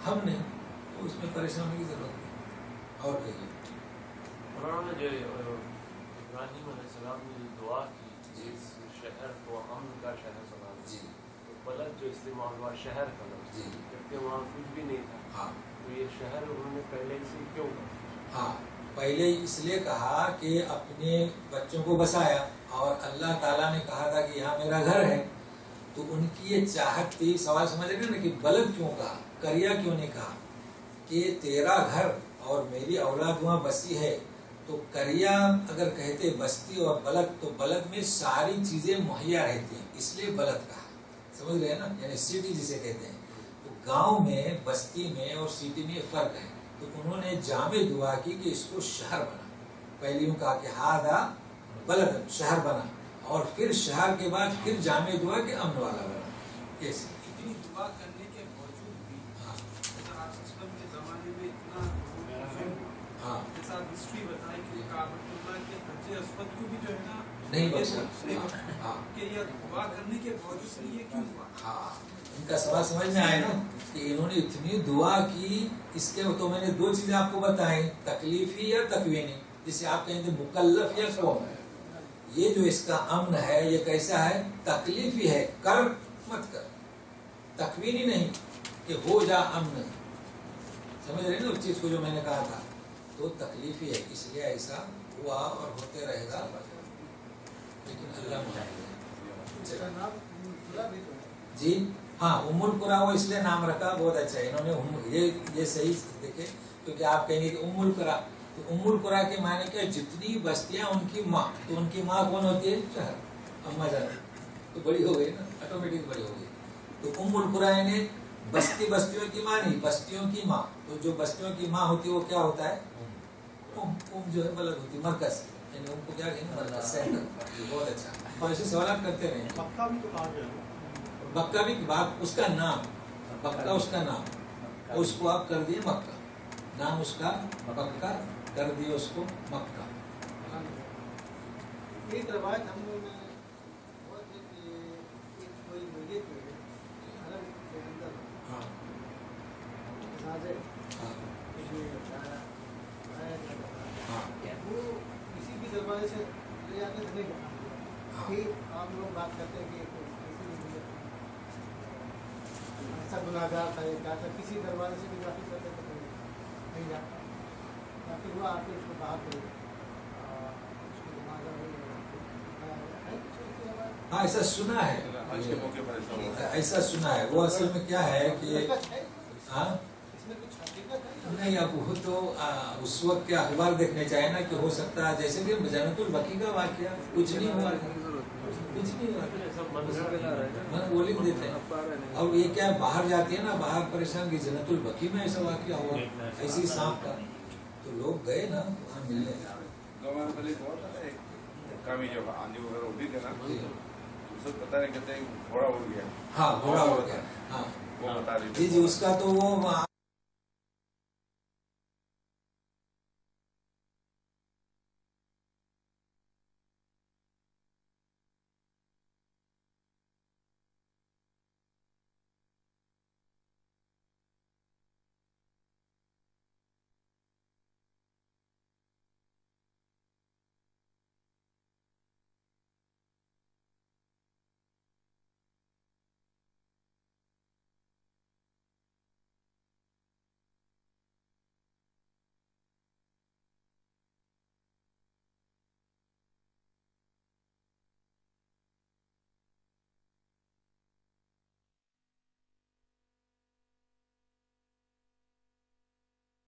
ہم نے تو اس میں پریشان ہونے کی ضرورت نہیں۔ اور کہیے مولانا جو ابراہیم علیہ السلام نے دعا کی جی شہر کو امن کا شہر بنا جی تو بلد جو استعمال ہوا شہر کا لفظ، جی جبکہ وہاں کچھ بھی نہیں تھا، ہاں تو یہ شہر انہوں نے پہلے سے کیوں کہا؟ ہاں پہلے اس لیے کہا کہ اپنے بچوں کو بسایا، اور اللہ تعالیٰ نے کہا تھا کہ یہاں میرا گھر ہے، تو ان کی یہ چاہت تھی۔ سوال سمجھ رہے نا کہ بلد کیوں کہا؟ کریا کیوں نہیں کہا؟ کہ تیرا گھر اور میری اولاد وہاں بسی ہے، تو کریا اگر کہتے بستی اور بلد تو بلد میں ساری چیزیں مہیا رہتی ہیں، اس لیے بلد کہا. سمجھ رہے ہیں نا، یعنی سٹی جسے کہتے ہیں. تو گاؤں میں، بستی میں اور سٹی میں فرق ہے. تو انہوں نے جامع دعا کی کہ اس کو شہر بنا. پہلے یوں کہا کہ ہاذا بلد، شہر بنا، اور پھر شہر کے بعد پھر جامع دعا کہ امن والا بنا. کیسے؟ اتنی دعا کرنے کے باوجود بھی جیسا آپ اسلم کے زمانے میں اتنا ہاں جیسا آپ ہسٹری بتائیں کہ کعبۃ اللہ کے حجر اسود کو بھی جو ہے نا نہیں بچا. ہاں کہ یہ دعا کرنے کے باوجود بھی یہ کیوں ہوا؟ ہاں، ان کا سوال سمجھ میں آئے نا کہ انہوں نے اتنی دعا کی. اس کے تو میں نے دو چیزیں آپ کو بتائیں، تکلیفی یا تکوینی. جسے آپ کہیں گے مکلف یا قوم. یہ جو اس کا امن ہے یہ کیسا ہے؟ تکلیفی ہے، کر مت کر. تکوینی نہیں کہ ہو جا امن. سمجھ رہے نا اس چیز کو جو میں نے کہا تھا؟ تو تکلیفی ہے، اس لیے ایسا ہوا اور ہوتے رہے گا، لیکن اللہ جی ہاں ام القریٰ وہ اس لیے نام رکھا. بہت اچھا ہے، انہوں نے یہ صحیح دیکھے، کیونکہ آپ کہیں گے کہ ام القریٰ، تو ام القریٰ کے معنی کیا؟ جتنی بستیاں ان کی ماں. تو ان کی ماں کون ہوتی ہے؟ شہر. اماں جان تو بڑی ہو گئی نا، آٹومیٹک بڑی ہو گئی. تو ام القریٰ یعنی بستیوں کی ماں نہیں، بستیوں کی ماں. تو جو بستیوں کی ماں ہوتی ہے وہ کیا ہوتا ہے؟ ام جو ہے بلد ہوتی ہے، مرکز. یعنی ان کو کیا کہیں گے؟ مرکز، سینٹر. بہت اچھا. اور ایسے سوالات کرتے رہیں. مکہ بھی تو کہا گیا ہے. مکہ بھی بات اس کا نام، مکہ اس کا نام، اس کو آپ کر دیے مکہ. نام اس کا مکہ کر دیے اس کو مکہ. ایک روایت ہم لوگوں نے بہت ہے کہ ایک کوئی میت جو ہے حرم کے اندر ہاں جنازے ہاں ہاں وہ کسی بھی دروازے سے لے جاتے تھے نہیں. پھر آپ لوگ بات کرتے ہیں کہ ایسا گناہ گار تھا یا کیا تھا، کسی دروازے سے بھی واپس کرتے تھے نہیں جاتا. پھر وہ آپ اس کو کہا کہ اس کو جنازہ ہاں ایسا سنا ہے، ایسا سنا ہے. وہ اصل میں کیا ہے کہ ہاں اس میں کچھ حقیقت ہے. نہیں، اب وہ تو اس وقت کے اخبار دیکھنے چاہیے نا کہ ہو سکتا ہے جیسے کہ جنت البقیع کا واقعہ کچھ نہیں ہوا، کچھ نہیں ہوا، وہ لکھ دیتے ہیں. اور یہ کیا باہر جاتی ہے نا، باہر پریشان کی جنت البقیع میں ایسا واقعہ ہوا، ایسی سانپ کا. تو لوگ گئے نا وہاں ملنے. پتا نہیں کہتے گھوڑا اڑ گیا. ہاں گھوڑا اڑ گیا. ہاں جی جی، اس کا تو وہ